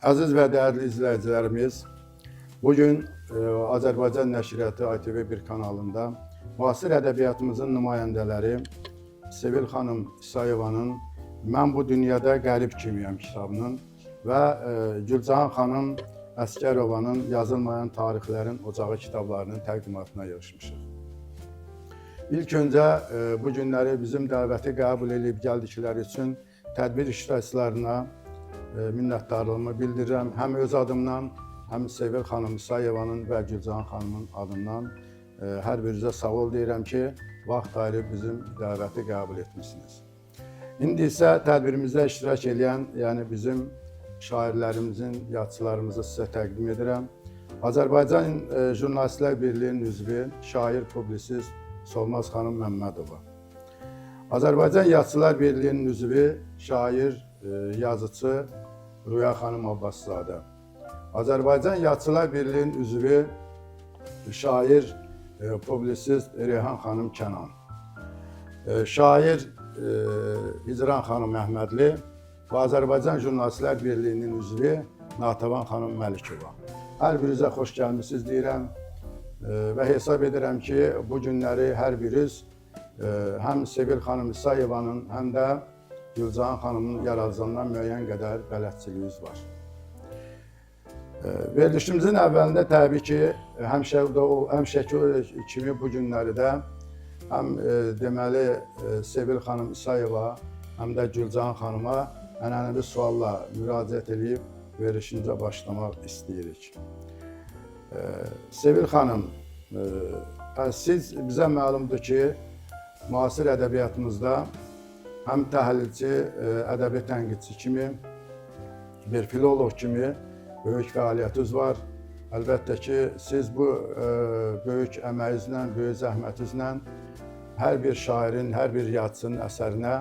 Əziz və dəyərli izləyicilərimiz, bugün Azərbaycan Nəşriyyatı ATV1 kanalında müasir ədəbiyyatımızın nümayəndələri Sevil xanım İsayevanın Mən bu dünyada qərib kimiyəm kitabının və Gülcahan xanım Əskərovanın Yazılmayan Tarixlərin Ocağı kitablarının təqdimatına yığışmışıq. İlk öncə bu günləri bizim dəvəti qəbul edib gəldikləri üçün tədbir iştirakçılarına minnətdarlığımı bildirirəm. Həm öz adımdan, həm Sevil xanım İsayevanın və Gülcahan xanımın adından hər birinizə sağ ol deyirəm ki, vaxt ayırıb bizim dəvəti qəbul etmişsiniz. İndi isə tədbirimizdə iştirak edən, yəni bizim şairlərimizin, yazıçılarımızı sizə təqdim edirəm. Azərbaycan Jurnalistlər Birliyinin üzvü, şair, publisist Solmaz xanım Məmmədova. Azərbaycan Yazıçılar Birliyinin üzvü, şair, yazıcı Rüya xanım Abbaszadə. Azərbaycan Yazıçılar Birliyinin üzvü, şair, publisist Reyhan xanım Kənan. Şair İcran xanım Əhmədli və Azərbaycan Jurnalistlər Birliyinin üzvü Natəvan xanım Məlikova. Hər birinizə xoş gəlmişsiniz deyirəm və hesab edirəm ki, bu günləri hər biriniz həm Sevil xanım İsayevanın, həm də Gülcahan xanımın yaradıcılığından müəyyən qədər bələdçiliyiniz var. Verilişimizin əvvəlində təbii ki, həmişəki kimi bu günləri də həm deməli Sevil xanım İsayeva, həm də Gülcahan xanıma ənənəvi sualla müraciət edib verilişimizə başlamaq istəyirik. Sevil xanım, siz bizə məlumdur ki, müasir ədəbiyyatımızda həm təhlilçi, ədəbi tənqidçi kimi, bir filolog kimi böyük fəaliyyətiniz var. Əlbəttə ki, siz bu böyük əməyinizlə, böyük zəhmətinizlə hər bir şairin, hər bir yazıçının əsərinə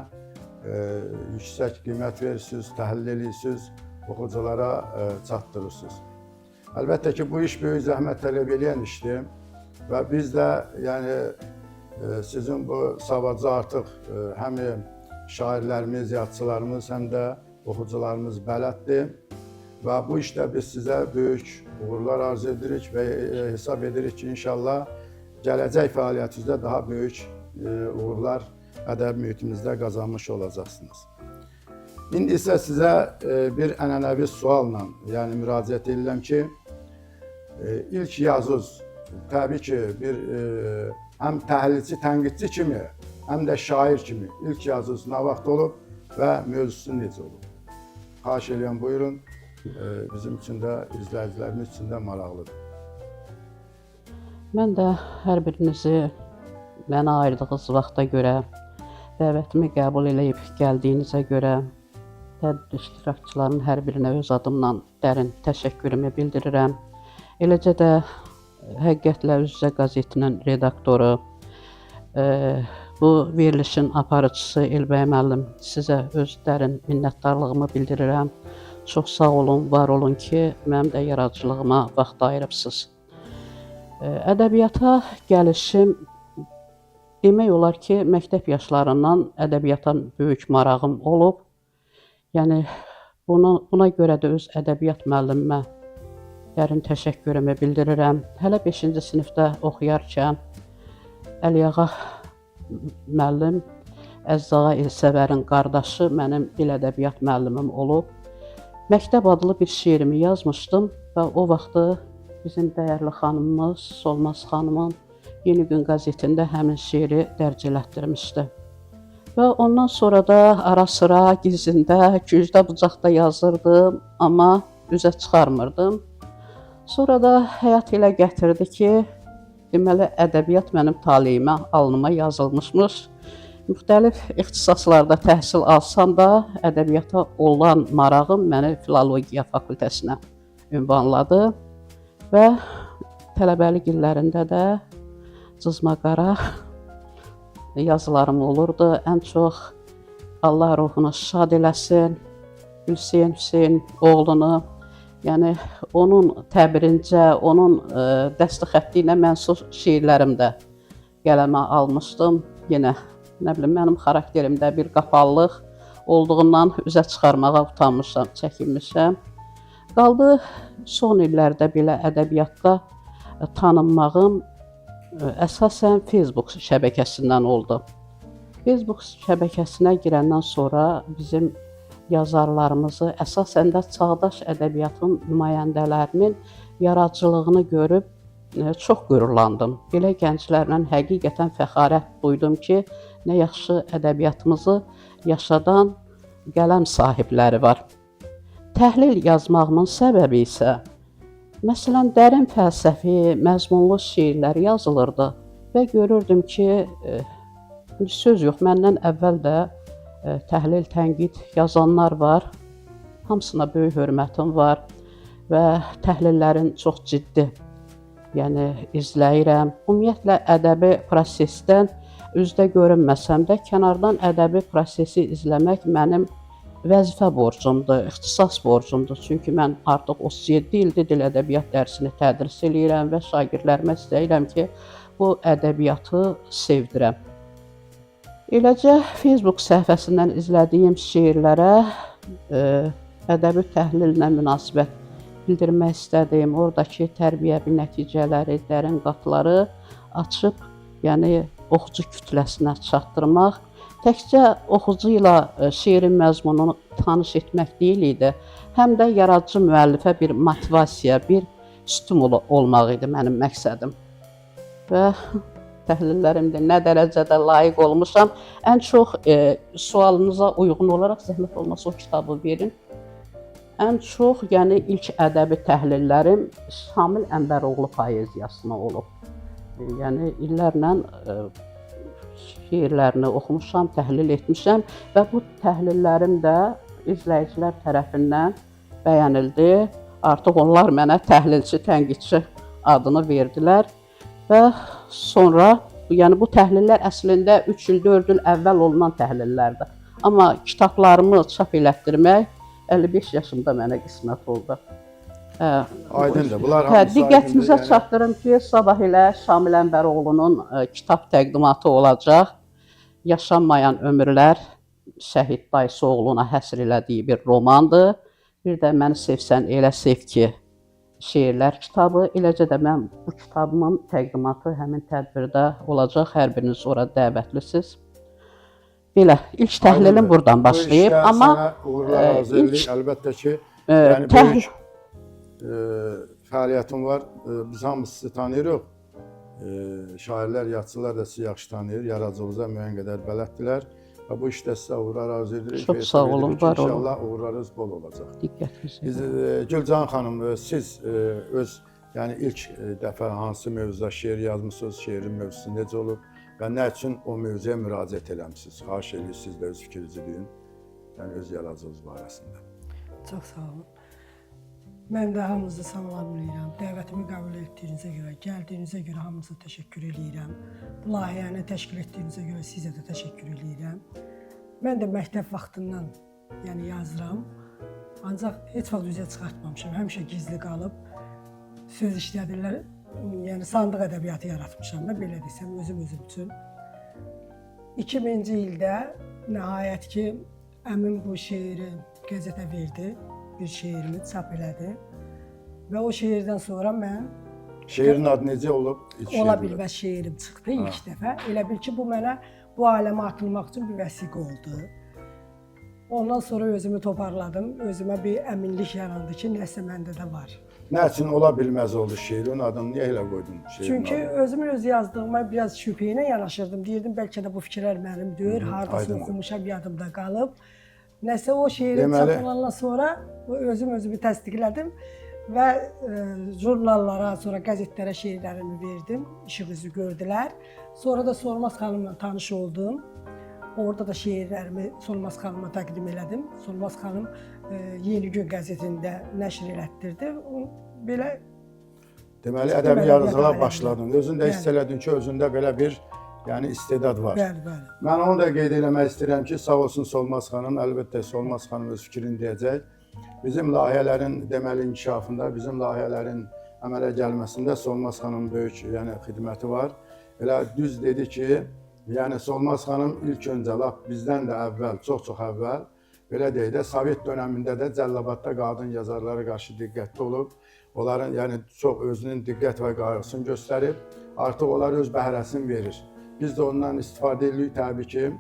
yüksək qiymət verirsiniz, təhlil edirsiniz, oxuculara çatdırırsınız. Əlbəttə ki, bu iş böyük zəhmət tələb edən işdir və biz də yəni sizin bu savadınızı artıq həm şairlərimiz, yazıçılarımız, həm də oxucularımız bələddir və bu işdə biz sizə böyük uğurlar arzu edirik və hesab edirik ki, inşallah gələcək fəaliyyətinizdə daha böyük uğurlar ədəb mühitimizdə qazanmış olacaqsınız. İndi isə sizə bir ənənəvi sualla müraciət edirəm ki, ilk yazınız təbii ki, bir həm təhlilçi, tənqidçi kimi, həm də şair kimi ilk yazınız nə vaxt olub və mövzusu necə olub? Xahiş edirəm, buyurun. Bizim üçün də, izləyicilərimiz üçün də maraqlıdır. Mən də hər birinizi mənə ayırdığınız vaxta görə, dəvətimi qəbul edib gəldiyinizə görə, tədbir iştirakçılarının hər birinə öz adımdan dərin təşəkkürümü bildirirəm. Eləcə də Həqiqətlə Üz-üzə qəzetinin redaktoru, bu verilişin aparıcısı Elbəy müəllim, sizə öz dərin minnətdarlığımı bildirirəm. Çox sağ olun, var olun ki, mənim də yaradıcılığıma vaxt ayırıbsınız. Ədəbiyyata gəlişim demək olar ki, məktəb yaşlarından ədəbiyyata böyük marağım olub. Yəni, buna görə də öz ədəbiyyat müəllimimə dərin təşəkkürümü bildirirəm. Hələ 5-ci sinifdə oxuyarkən Əliağa müəllim, Əzzağa Elsəvərin qardaşı mənim dil ədəbiyyat müəllimim olub. Məktəb adlı bir şeirimi yazmışdım və o vaxtı bizim dəyərli xanımımız Solmaz xanımın Yeni Gün qəzetində həmin şeiri dərc elətdirmişdi. Və ondan sonra da ara sıra gizlində, gücdə bucaqda yazırdım, amma üzə çıxarmırdım. Sonra da həyat elə gətirdi ki, deməli, ədəbiyyat mənim taleyimə, alnıma yazılmışmış. Müxtəlif ixtisaslarda təhsil alsam da, ədəbiyyata olan marağım məni Filologiya fakültəsinə ünvanladı və tələbəlik illərində də cızma-qara yazılarım olurdu. Ən çox Allah ruhunu şad eləsin, Hüseyn Hüseyn oğlunu, yəni onun təbirincə, onun dəsti xətti ilə mənsub şeirlərimdə qələmə almışdım. Yenə, nə bilim, mənim xarakterimdə bir qapalılıq olduğundan üzə çıxarmağa utanmışam, çəkinmişəm. Qaldı son illərdə belə ədəbiyyatda tanınmağım əsasən Facebook şəbəkəsindən oldu. Facebook şəbəkəsinə girəndən sonra bizim yazarlarımızı, əsasən də çağdaş ədəbiyyatın nümayəndələrinin yaradıcılığını görüb çox qürurlandım. Belə gənclərlə həqiqətən fəxarət duydum ki, nə yaxşı ədəbiyyatımızı yaşadan qələm sahibləri var. Təhlil yazmağımın səbəbi isə, məsələn, dərin fəlsəfi, məzmunlu şeirlər yazılırdı və görürdüm ki, söz yox, məndən əvvəl də təhlil, tənqid yazanlar var. Hamısına böyük hörmətim var və təhlillərin çox ciddi, yəni izləyirəm. Ümumiyyətlə ədəbi prosesdən üzdə görünməsəm də kənardan ədəbi prosesi izləmək mənim vəzifə borcumdur, ixtisas borcumdur. Çünki mən artıq 37 ildir dil ədəbiyyat dərsini tədris eləyirəm və şagirdlərimə istəyirəm ki, bu ədəbiyyatı sevdirəm. Eləcə Facebook səhifəsindən izlədiyim şeirlərə ədəbi təhlillə münasibət bildirmək istədim. Oradakı tərbiyəvi nəticələri, dərin qatları açıb, yəni oxucu kütləsinə çatdırmaq, təkcə oxucu ilə şeirin məzmununu tanış etmək deyil idi, həm də yaradıcı müəllifə bir motivasiya, bir stimul olmaq idi mənim məqsədim. Və təhlillərimdə nə dərəcədə layiq olmuşam. Ən çox sualınıza uyğun olaraq zəhmət olmasa o kitabı verin. Ən çox, yəni ilk ədəbi təhlillərim Şamil Ənbəroğlu poeziyasına olub. Yəni illərlə şeirlərini oxumuşam, təhlil etmişəm və bu təhlillərim də izləyicilər tərəfindən bəyənildi. Artıq onlar mənə təhlilçi, tənqidçi adını verdilər. Və sonra, yəni bu təhlillər əslində 3 il, 4 il əvvəl olunan təhlillərdir. Amma kitablarımı çap elətdirmək 55 yaşımda mənə qismət oldu. Aydındır. Bunlar hamısı Diqqətinizə çatdırım ki, sabah ilə Şamil Ənbəroğlunun kitab təqdimatı olacaq. Yaşanmayan ömürlər Şəhid Dayısoğluna həsr elədiyi bir romandır. Bir də Məni sevsən elə sev ki, şeirlər kitabı. Eləcə də mən bu kitabımın təqdimatı həmin tədbirdə olacaq. Hər biriniz ora dəvətlisiniz. Belə, ilk təhlilim buradan başlayıb. Amma əlbəttə ki, yəni böyük fəaliyyətim var. Biz hamısı tanıyırıq. Şairlər, yazıçılar da sizi yaxşı tanıyır. Yaradıcılığınıza müəyyən qədər bələddirlər. Və bu işdə sizə uğurlar arzu edirik. Çox sağ olun, var olun. İnşallah uğurlarınız bol olacaq. Diqqətinizə. Gülcan xanım, siz öz yəni ilk dəfə hansı mövzuda şeir yazmısınız, şeirin mövzusu necə olub və nə üçün o mövzuya müraciət eləmisiniz? Xahiş edirsiniz də öz fikrinizi deyin, yəni öz yaradıcılığınız barəsində. Çox sağ olun. Mən də hamınızı salamlayıram. Dəvətimi qəbul etdiyinizə görə, gəldiyinizə görə hamınıza təşəkkür edirəm. Bu layihəni təşkil etdiyinizə görə sizə də təşəkkür edirəm. Mən də məktəb vaxtından yəni yazıram. Ancaq heç vaxt üzə çıxartmamışam. Həmişə gizli qalıb söz işlədirlər. Yəni sandıq ədəbiyyatı yaratmışam da, belə desəm, özüm üçün. 2000-ci ildə nəhayət ki, əmim bu şeiri qəzetə verdi. Bir şeirimi çap elədi və o şeirdən sonra mən... Şeirin adı necə olub? Ola bilməz şeirim çıxdı ilk dəfə. Elə bil ki, bu mənə bu aləmə atılmaq üçün bir vəsiqə oldu. Ondan sonra özümü toparladım, özümə bir əminlik yarandı ki, nəsə məndə də var. Nə üçün ola bilməz oldu şeir? Onun adını niyə elə qoydun? Çünki özümün öz yazdığıma biraz şübhə ilə yanaşırdım. Deyirdim, bəlkə də bu fikirlər mənim deyil, hardasını oxumuşam, yadımda qalıb. Nəsə o şeirin çap olandan sonra özümü təsdiqlədim və jurnallara, sonra qəzetlərə şeirlərimi verdim, işıq üzü gördülər. Sonra da Solmaz xanımla tanış oldum. Orada da şeirlərimi Solmaz xanıma təqdim elədim. Solmaz xanım Yeni Gün qəzetində nəşr elətdirdi. Belə deməli, ədəbi yaradıcılığa başladın. Özün də hiss elədin ki, özündə belə bir yəni istedad var. Bəli. Mən onu da qeyd eləmək istəyirəm ki, sağ olsun Solmaz xanım, əlbəttə Solmaz xanım öz fikrini deyəcək. Bizim layihələrin deməli inkişafında, bizim layihələrin əmələ gəlməsində Solmaz xanım böyük yəni xidməti var. Elə düz dedi ki, yəni Solmaz xanım ilk öncə lap bizdən də əvvəl, çox əvvəl belə deyək də, Sovet dönəmində də Cəlilabadda qadın yazarlara qarşı diqqətli olub. Onların yəni çox özünün diqqət və qayğısını göstərib. Artıq onlar öz bəhrəsini verir. Biz də ondan istifadə edirik təbii ki.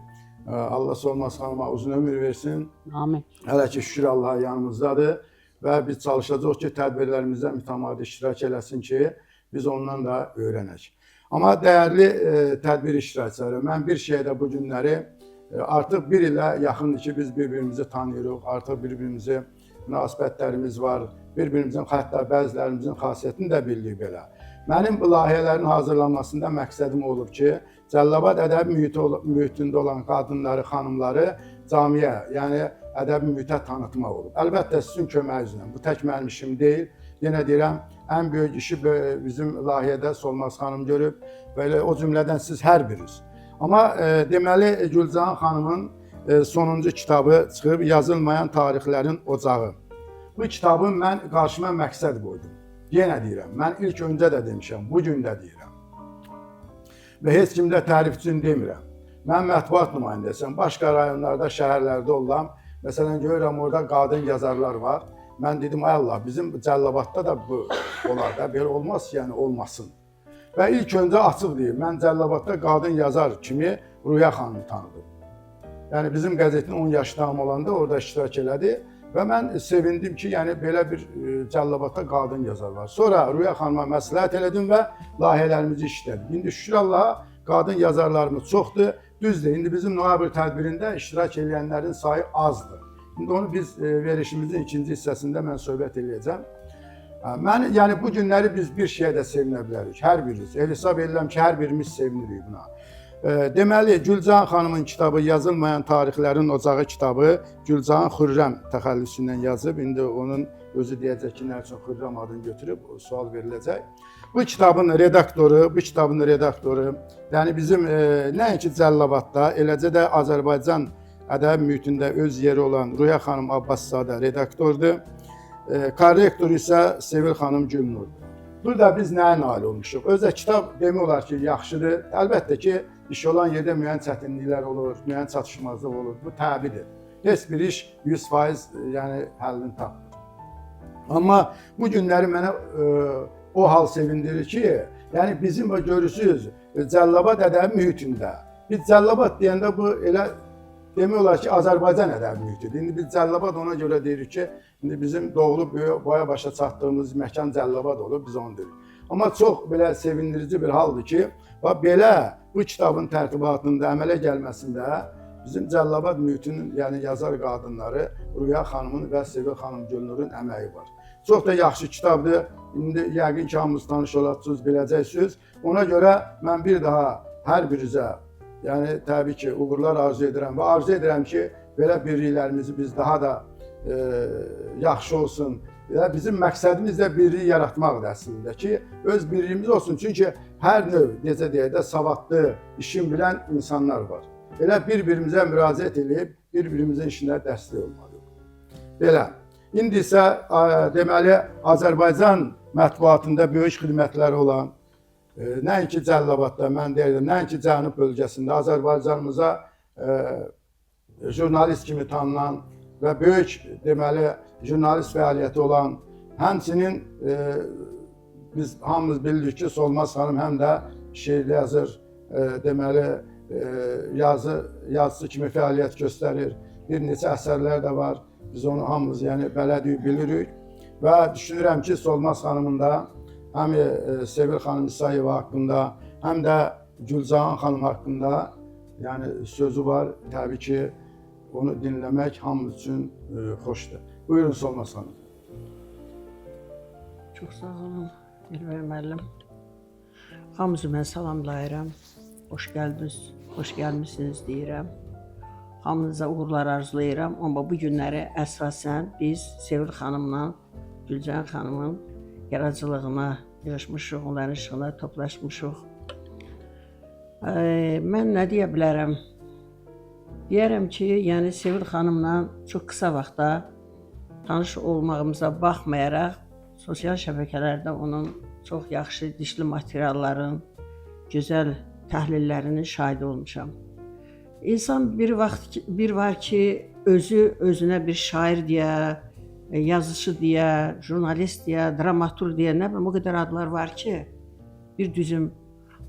Allah Solmaz xanıma uzun ömür versin. Amin. Hələ ki şükür Allaha yanımızdadır və biz çalışacağıq ki, tədbirlərimizdə mütəmadi iştirak eləsin ki, biz ondan da öyrənək. Amma dəyərli tədbir iştirakçıları, mən bir şeydə bu günləri artıq bir ilə yaxındır ki, biz bir-birimizi tanıyırıq, artıq bir-birimizi münasibətlərimiz var, bir-birimizin hətta bəzilərimizin xasiyyətini də bilirik belə. Mənim bu layihələrin hazırlanmasında məqsədim olub ki, Cəlilabad ədəbi mühitində olan qadınları, xanımları camiyə, yəni ədəbi mühitə tanıtmaq olub. Əlbəttə sizin köməyinizlə, bu tək mənim işim deyil. Yenə deyirəm, ən böyük işi bizim layihədə Solmaz xanım görüb və elə o cümlədən siz hər biriniz. Amma deməli Gülcahan xanımın sonuncu kitabı çıxıb, Yazılmayan tarixlərin ocağı. Bu kitabı mən qarşıma məqsəd qoydum. Yenə deyirəm, mən ilk öncə də demişəm, bugün də deyirəm. Və heç kimdə tərif üçün demirəm. Mən mətbuat nümayəndəsiyəm, başqa rayonlarda, şəhərlərdə olam. Məsələn, görürəm orada qadın yazarlar var. Mən dedim, ay Allah, bizim Cəlilabadda da bu olar da, belə olmaz ki, yəni olmasın. Və ilk öncə açıq deyim, mən Cəlilabadda qadın yazar kimi Rüya xanımı tanıdım. Yəni bizim qəzetin 10 yaş tamam olanda orada iştirak elədi. Və mən sevindim ki, yəni belə bir Cəlilabadda qadın yazar var. Sonra Rüya xanıma məsləhət elədim və layihələrimizi işlədik. İndi şükür Allaha qadın yazarlarımız çoxdur. Düzdür, indi bizim noyabr tədbirində iştirak edənlərin sayı azdır. İndi onu biz verişimizin ikinci hissəsində mən söhbət edəcəm. Yəni bu günləri biz bir şeyə də sevinə bilərik, hər birimiz. Hesab edirəm ki, hər birimiz sevinirik buna. Deməli, Gülcahan xanımın kitabı Yazılmayan tarixlərin ocağı kitabı Gülcahan Xürrəm təxəllüsündən yazıb. İndi onun özü deyəcək ki, nə üçün Xürrəm adını götürüb, sual veriləcək. Bu kitabın redaktoru, yəni bizim nəinki Cəlilabadda, eləcə də Azərbaycan ədəbi mühitində öz yeri olan Rüya xanım Abbaszadə redaktordur. Korrektor isə Sevil xanım Gülnur. Burada biz nəyə nail olmuşuq? Özə kitab demək olar ki, yaxşıdır. Əlbəttə ki, iş olan yerdə müəyyən çətinliklər olur, müəyyən çatışmazlıq olur. Bu təbidir. Heç bir iş 100% yəni həllini tapmır. Amma bu günləri mənə o hal sevindirir ki, yəni bizim görürsünüz Cəlilabad ədəbi mühitində. Biz Cəlilabad deyəndə bu elə demək olar ki, Azərbaycan ədəbi mühitidir. İndi biz Cəlilabad ona görə deyirik ki, indi bizim doğulub boya başa çatdığımız məkan Cəlilabad olub, biz onu deyirik. Amma çox belə sevindirici bir haldır ki, belə bu kitabın tərtibatında, əmələ gəlməsində bizim Cəlilabad mühitinin, yəni yazar qadınları Rüya xanımın və Sevil xanım Gülnurun əməyi var. Çox da yaxşı kitabdır. İndi yəqin ki, hamınız tanış olacaqsınız, biləcəksiniz. Ona görə mən bir daha hər birinizə, yəni təbii ki, uğurlar arzu edirəm və arzu edirəm ki, belə birliklərimizi biz daha da yaxşı olsun. Bizim məqsədimiz də birliyi yaratmaqdır əslində ki, öz birliyimiz olsun. Çünki hər növ, necə deyək də, savadlı, işin bilən insanlar var. Elə bir-birimizə müraciət edib, bir-birimizin işinə dəstək olmalıyıq. Belə. İndi isə deməli Azərbaycan mətbuatında böyük xidmətləri olan, nəinki Cəlilabadda, mən deyirəm, nəinki Cənub bölgəsində Azərbaycanımıza jurnalist kimi tanınan və böyük deməli jurnalist fəaliyyəti olan, həmçinin biz hamımız bilirik ki, Solmaz xanım həm də şeir yazır, deməli yazıcı kimi fəaliyyət göstərir. Bir neçə əsərlər də var. Biz onu hamımız yəni bələdik, bilirik və düşünürəm ki, Solmaz xanımın da həm Sevil xanım İsayeva haqqında, həm də Gülcahan xanım haqqında yəni sözü var. Təbii ki, onu dinləmək hamımız üçün xoşdur. Buyurun Solmaz xanım. Çox sağ olun, Elvər müəllim. Hamınızı mən salamlayıram. Xoş gəldiniz, xoş gəlmisiniz deyirəm. Hamınıza uğurlar arzulayıram. Amma bu günləri əsasən biz Sevil xanımla Gülcahan xanımın yaradıcılığına yığışmışıq, onların işığına toplaşmışıq. Mən nə deyə bilərəm? Deyərəm ki, yəni Sevil xanımla çox qısa vaxtda tanış olmağımıza baxmayaraq, sosial şəbəkələrdə onun çox yaxşı dişli materialların, gözəl təhlillərinin şahidi olmuşam. İnsan bir var ki özü özünə bir şair deyə, yazıcı deyə, jurnalist deyə, dramaturq deyə, nə bilim o qədər adlar var ki, bir düzüm.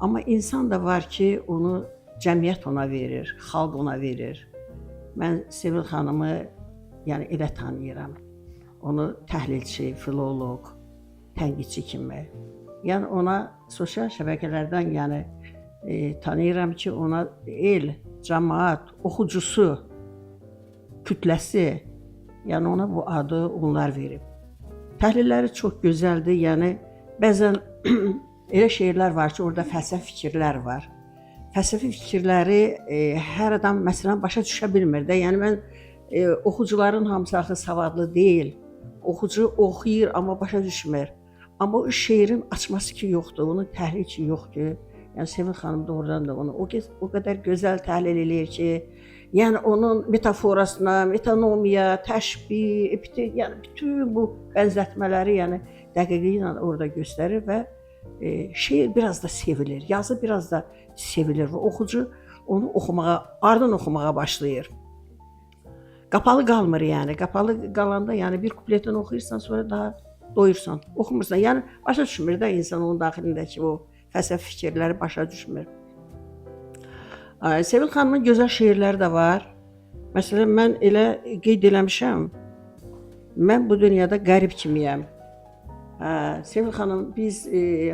Amma insan da var ki, onu cəmiyyət ona verir, xalq ona verir. Mən Sevil xanımı yəni elə tanıyıram. Onu təhlilçi, filoloq, tənqidçi kimi. Yəni ona sosial şəbəkələrdən yəni tanıyıram ki, ona el, cəmaət, oxucusu, kütləsi, yəni ona bu adı onlar verib. Təhlilləri çox gözəldir. Yəni bəzən elə şeirlər var ki, orada fəlsəfi fikirlər var. Fəlsəfi fikirləri hər adam məsələn başa düşə bilmir də. Yəni mən oxucuların hamısı axı savadlı deyil. Oxucu oxuyur amma başa düşmür. Amma o şeirin açması ki yoxdur, onun təhlili ki yoxdur. Yəni Sevil xanım doğrudan da onu o qədər gözəl təhlil eləyir ki, yəni onun metaforasına, metonomiya, təşbih, yəni bütün bu bənzətmələri yəni dəqiqliyi ilə orada göstərir və şeir biraz da sevilir, yazı biraz da sevilir və oxucu onu oxumağa, ardın oxumağa başlayır. Qapalı qalmır yəni. Qapalı qalanda yəni bir kupletdən oxuyursan, sonra daha doyursan, oxumursan. Yəni başa düşmür də insan onun daxilindəki o fəlsəfi fikirləri başa düşmür. Sevil xanımın gözəl şeirləri də var. Məsələn, mən elə qeyd eləmişəm, mən bu dünyada qərib kimiyəm. Sevil xanım, biz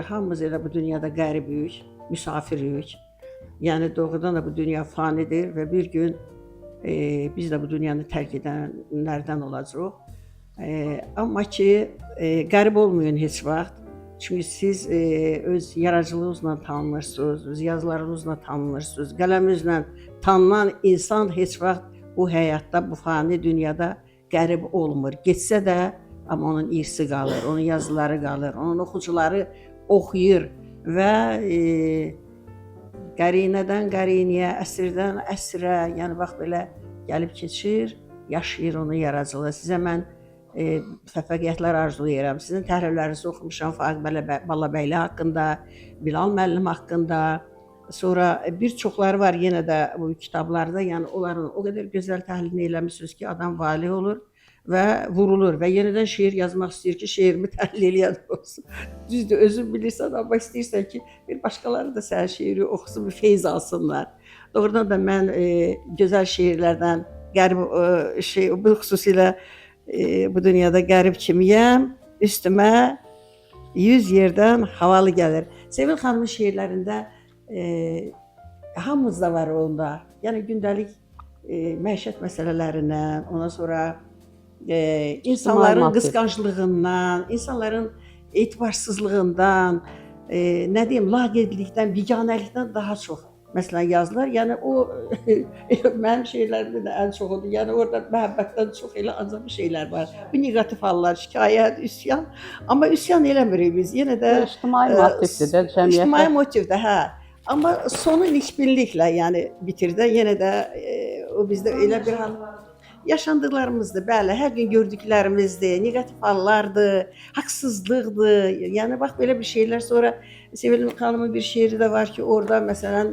hamımız elə bu dünyada qəribik, müsafirik. Yəni doğrudan da bu dünya fanidir və bir gün biz də bu dünyanı tərk edənlərdən olacaq. Amma ki, qərib olmayın heç vaxt. Çünki siz öz yaradıcılığınızla tanınırsınız, öz yazılarınızla tanınırsınız. Qələminizlə tanınan insan heç vaxt bu həyatda, bu fani dünyada qərib olmur. Getsə də, amma onun irsi qalır, onun yazıları qalır, onun oxucuları oxuyur və qərinədən qəriniyə, əsrdən əsrə, yəni bax belə gəlib keçir, yaşayır onun yaradıcılığı. Sizə mən müvəffəqiyyətlər arzulayıram. Sizin təhlillərinizi oxumuşam Faiq Balabəyli haqqında, Bilal müəllim haqqında. Sonra bir çoxları var yenə də bu kitablarda, yəni onların o qədər gözəl təhlilini eləmişsiniz ki, adam valeh olur və vurulur və yenidən şeir yazmaq istəyir ki, şeirimi təhlil eləyən olsun. Düzdür, özün bilirsən, amma istəyirsən ki, bir başqaları da sənin şeiri oxusun, bir feyz alsınlar. Doğrudan da mən gözəl şeirlərdən, bu xüsusilə bu dünyada qərib kimiyəm, üstümə 100 yerdən havalı gəlir. Sevil xanımın şeirlərində hamımızda var onda. Yəni gündəlik məişət məsələlərindən, ondan sonra insanların qısqanclığından, insanların etibarsızlığından, nə deyim, laqeydlikdən, biganəlikdən daha çox məsələn yazılar. Yəni o mənim şeirlərimdə də ən çox odur. Yəni orada məhəbbətdən çox elə ancaq şeylər var. Bu neqativ hallar, şikayət, üsyan. Amma üsyan eləmirik biz. Yenə də ictimai motivdir də cəmiyyətdə. İctimai motivdir, hə. Amma sonu nikbinliklə yəni bitir də. Yenə də o bizdə elə bir hal yaşandıqlarımızdır. Bəli, hər gün gördüklərimizdir, neqativ hallardır, haqsızlıqdır. Yəni bax belə bir şeylər. Sonra Sevil xanımın bir şeiri də var ki, orada məsələn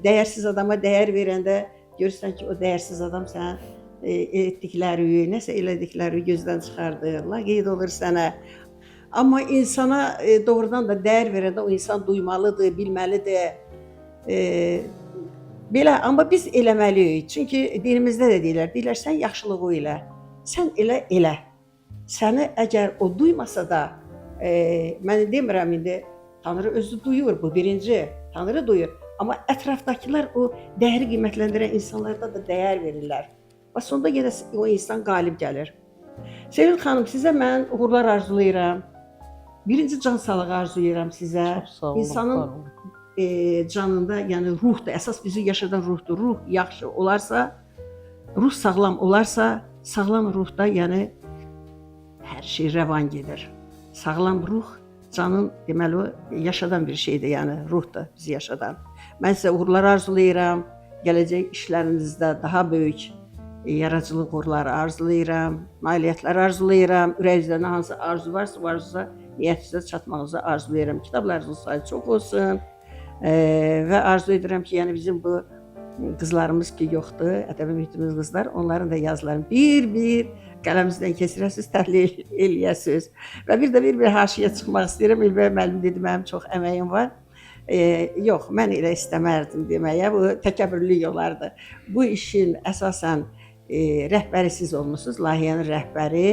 dəyərsiz adama dəyər verəndə görürsən ki, o dəyərsiz adam sənə etdikləri, nəsə elədikləri gözdən çıxardır, laqeyd olur sənə. Amma insana doğrudan da dəyər verəndə o insan duymalıdır, bilməlidir. Belə, amma biz eləməliyik. Çünki dinimizdə də deyirlər, sən yaxşılığı elə, sən elə. Səni əgər o duymasa da, mən demirəm indi, Tanrı özü duyur, bu birinci, Tanrı duyur. Amma ətrafdakılar o dəyəri qiymətləndirən insanlarda da dəyər verirlər. Və sonunda yenə o insan qalib gəlir. Sevil xanım, sizə mən uğurlar arzulayıram. Birinci can sağlığı arzulayıram sizə. İnsanın canında, yəni ruhdur, əsas bizi yaşadan ruhdur. Ruh yaxşı olarsa, ruh sağlam olarsa, sağlam ruhda yəni hər şey rəvan gedir. Sağlam ruh canın deməli o yaşadan bir şeydir, yəni ruhdur bizi yaşadan. Mən sizə uğurlar arzulayıram. Gələcək işlərinizdə daha böyük yaradıcılıq uğurları arzulayıram. Nailiyyətlər arzulayıram. Ürəyinizdə nə hansı arzu varsa, o arzuza, niyyətinizə çatmağınızı arzulayıram. Kitablarınızın sayı çox olsun. Və arzu edirəm ki, yəni bizim bu qızlarımız ki yoxdur, ədəbi mühitimiz qızlar, onların da yazılarını bir-bir qələmimizdən keçirəsiniz, təhlil eləyəsiniz. Və bir də bir haşiyə çıxmaq istəyirəm. İlbəy müəllim dedi, mənim çox əməyim var. Yox, mən elə istəmərdim deməyə, bu təkəbbürlük olardı. Bu işin əsasən rəhbəri siz olmusunuz, layihənin rəhbəri.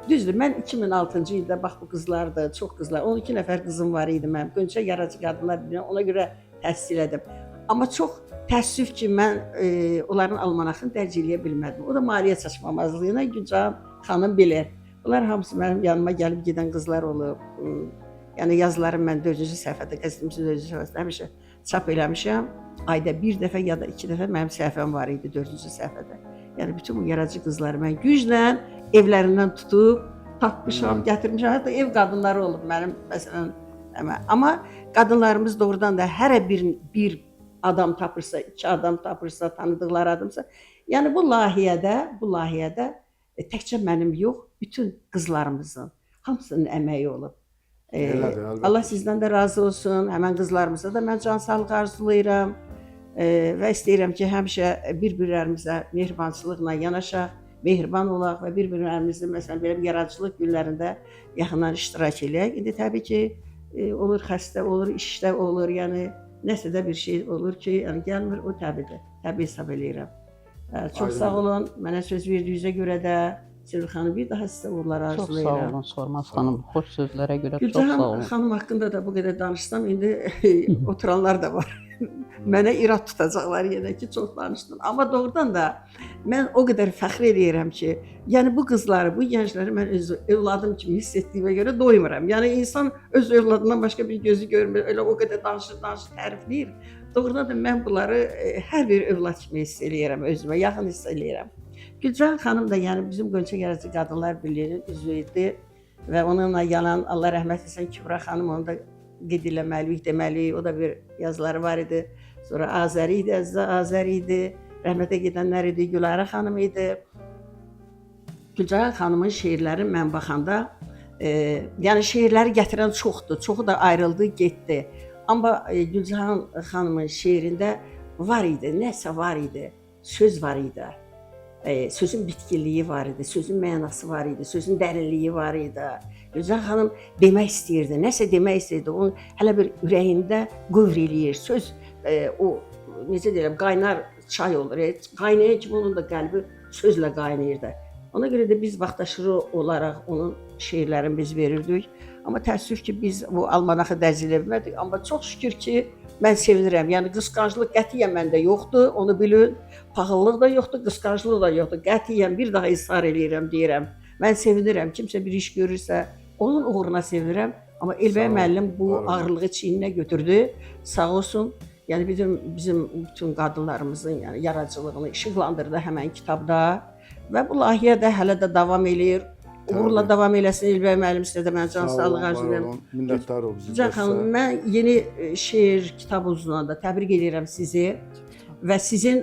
Düzdür, mən 2006-cı ildə, bax bu qızlardır, çox qızlar, 12 nəfər qızım var idi mənim. Gönçə Yaradıcı Qadınlar Birliği'ne ona görə təhsil edim. Amma çox təəssüf ki, mən onların almanaxını dərc eləyə bilmədim. O da maliyyə çaşmamazlığına Gülcan xanım bilir. Bunlar hamısı mənim yanıma gəlib gedən qızlar olub. Yəni yazılarım mən 4-cü səhifədə, qəzetimizin 4-cü səhifəsində həmişə çap eləmişəm. Ayda bir dəfə ya da 2 dəfə mənim səhifəm var idi 4-cü səhifədə. Yəni bütün bu yaradıcı qızları mən güclə evlərindən tutub tapmışam, gətirmişəm. Hətta ev qadınları olub mənim məsələn. Amma qadınlarımız doğrudan da hər bir adam tapırsa, 2 adam tapırsa, tanıdıqları adamsa, yəni bu layihədə təkcə mənim yox, bütün qızlarımızın hamısının əməyi olub. Elədir, əlbəttə. Allah sizdən də razı olsun. Həmən qızlarımıza da mən can sağlıq arzulayıram. Və istəyirəm ki, həmişə bir-birlərimizə mehribançılıqla yanaşaq, mehriban olaq və bir-birlərimizin məsələn belə bir yaradıcılıq günlərində yaxından iştirak eləyək. İndi təbii ki, olur xəstə, olur işdə, olur, yəni nəsə də bir şey olur ki, yəni gəlmir, o təbiidir. Təbii hesab eləyirəm. Çox sağ olun. Mənə söz verdiyinizə görə də Sevil xanım bir daha sizə uğurlar Çox arzulayıram. sağ olun Sormaz xanım. Xoş sözlərə görə çox Gülcan sağ olun. xanım haqqında da bu qədər danışsam, indi oturanlar da var. Mənə irad tutacaqlar yenə ki, çox danışdın. Amma doğrudan da mən o qədər fəxr edirəm ki, yəni bu qızları, bu gəncləri mən öz övladım kimi hiss etdiyimə görə doymuram. Yəni insan öz övladından başqa bir gözü görmür, elə o qədər danışır, tərifləyir. Doğrudan da mən bunları hər bir övlad kimi hiss eləyirəm özümə, yaxın hiss eləyirəm. Gülcan xanım da yəni bizim Gönçə Yaradıcı Qadınlar Birliyinin üzvü idi və onunla yalan Allah rəhmət etsin Kübra xanım onu da qeyd eləməliyik, deməliyik. O da bir yazıları var idi. Sonra Azəri idi, Əzizə Azəri idi. Rəhmətə gedənlər idi, Gülarə xanım idi. Gülcan xanımın şeirləri mən baxanda, yəni şeirləri gətirən çoxdur. Çoxu da ayrıldı, getdi. Amma Gülcan xanımın şeirində var idi, nəsə var idi, söz var idi. Sözün bitkiliyi var idi, sözün mənası var idi, sözün dərinliyi var idi. Gülcan xanım demək istəyirdi, nəsə demək istəyirdi. Onun hələ bir ürəyində qövr eləyir. Söz o necə deyirəm, qaynar çay olur. Qaynayan kimi onun da qəlbi sözlə qaynayırdı. Ona görə də biz vaxtaşırı olaraq onun şeirlərini biz verirdik. Amma təəssüf ki, biz bu almanaxı dərc edə bilmədik. Amma çox şükür ki, mən sevinirəm. Yəni qısqanclıq qətiyyən məndə yoxdur, onu bilin. Paxıllıq da yoxdur, qısqanclıq da yoxdur. Qətiyyən bir daha israr eləyirəm, deyirəm. Mən sevinirəm. Kimsə bir iş görürsə, onun uğruna sevinirəm. Amma Elbəy müəllim bu ağırlığı çiyninə götürdü. Sağ olsun. Yəni bizim bütün qadınlarımızın yəni yaradıcılığını işıqlandırdı həmən kitabda və bu layihə də hələ də davam eləyir. Uğurla davam eləsin Elbəy müəllim, sizə də mən can sağlıq arzulayıram. Minnətdar olun. Gülcan xanım, mən yeni şeir kitabınızla da təbrik edirəm sizi və sizin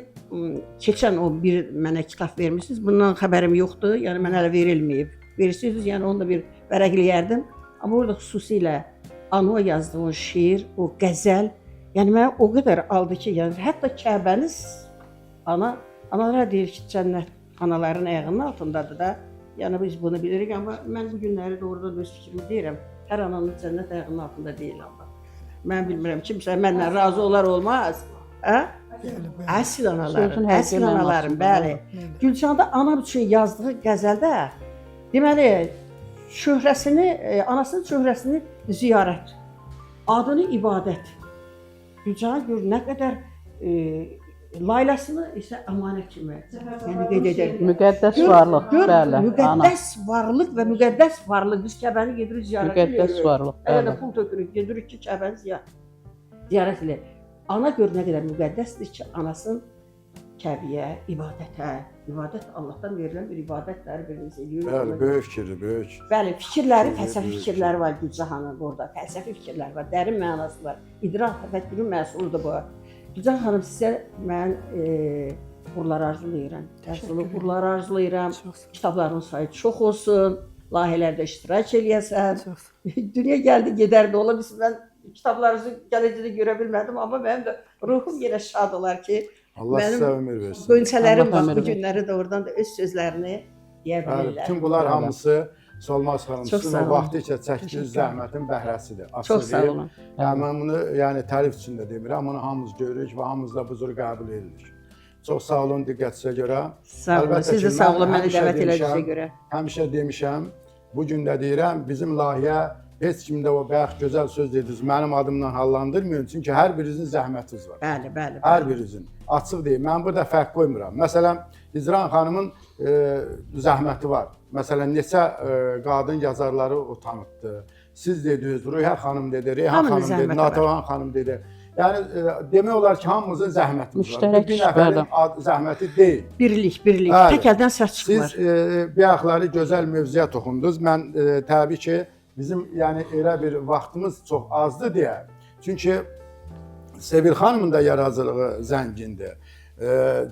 keçən o bir mənə kitab vermisiniz. Bundan xəbərim yoxdur. Yəni mən hələ verilməyib. Verirsiniz, yəni onu da bir vərəqləyərdim. Amma orada xüsusilə Anuğa yazdığınız şeir, o qəzəl, yəni mənə o qədər aldı ki, yəni hətta Kəbəniz analar deyir ki, cənnət anaların ayağının altındadır da. Yəni biz bunu bilirik, amma mən bu günləri doğrudan öz fikrimi deyirəm. Hər ananın cənnət ayağının altında deyil amma. Mən bilmirəm, kimsə məndən razı olar olmaz. Əsil anaların, bəli. Gülcanda anam üçün yazdığı qəzəldə, deməli, anasının şöhrəsini ziyarət, adını ibadət. Gülcana gör nə qədər Laylasını isə əmanət kimi qeyd edək. Müqəddəs varlıq, bəli. Müqəddəs varlıq və müqəddəs varlıq. Biz Kəbəni gedirik ziyarət edirik. Müqəddəs varlıq, Elə də bəli. pul tökürük, gedirik ki, Kəbəni ziyarət edirik. Ana gör nə qədər müqəddəsdir ki, anasının Kəbiyə, ibadət Allahdan verilən bir ibadətdir, birimiz edirik. Bəli, böyük fikirdir, böyük. Bəli, fikirləri, fəlsəfi fikirləri var Gülcanın burada. Fəlsəfi fikirləri var, dərin mənası var. İdrak təfəkkürün məhsuludur bu. Gülcan xanım, sizə mən uğurlar arzulayıram. Təhsilli uğurlar arzulayıram. Kitabların sayı çox olsun. Layihələrdə iştirak eləyəsən. Dünya gəldi, gedərdi. Ola bilsin, mən kitablarınızı gələcəkdə görə bilmədim, amma mənim də ruhum yenə şad olar ki, Allah Mənim sizə ömür versin. Qönçələrim Allah bax ömür bu versin. günləri doğrudan da öz sözlərini deyə Bəli, bilirlər. bütün bunlar hamısı Solmaz xanım Çox sizin sağ o olun. vaxt içə çəkdiyiniz zəhmətin bəhrəsidir. Çox sağ deyim. olun. Yəni mən bunu yəni tərif üçün də demirəm, bunu hamımız görürük və hamımız da bu cür qəbul edirik. Çox sağ olun diqqətinizə görə. Sağ olun. Əlbəttə Siz də ki, sağ mən olun məni həmişə dəvət elədiyinizə demişəm, görə. Həmişə demişəm, bu gün də deyirəm, bizim layihə heç kim də o bayaq gözəl söz dediniz, mənim adımla hallandırmayın. Çünki hər birinizin zəhmətiniz var. Bəli, bəli. Hər birinizin. Açıq deyim, mən burada fərq qoymuram. Məsələn, İzran xanımın zəhməti var. Məsələn, neçə qadın yazarları o tanıtdı. Siz dediniz, Rüyhə xanım dedi, Reyhan Hamının xanım dedi, zəhməti var. Natavan xanım dedi. Yəni demək olar ki, hamımızın zəhmətimiz var. Müştərək Bu bir nəfərin zəhməti deyil. Birlik, birlik. Bəli. Tək əldən səs çıxmır. Siz bayaqları gözəl mövzuya toxundunuz. Mən təbii ki, bizim yəni elə bir vaxtımız çox azdır deyə. Çünki Sevil xanımın da yaradıcılığı zəngindir.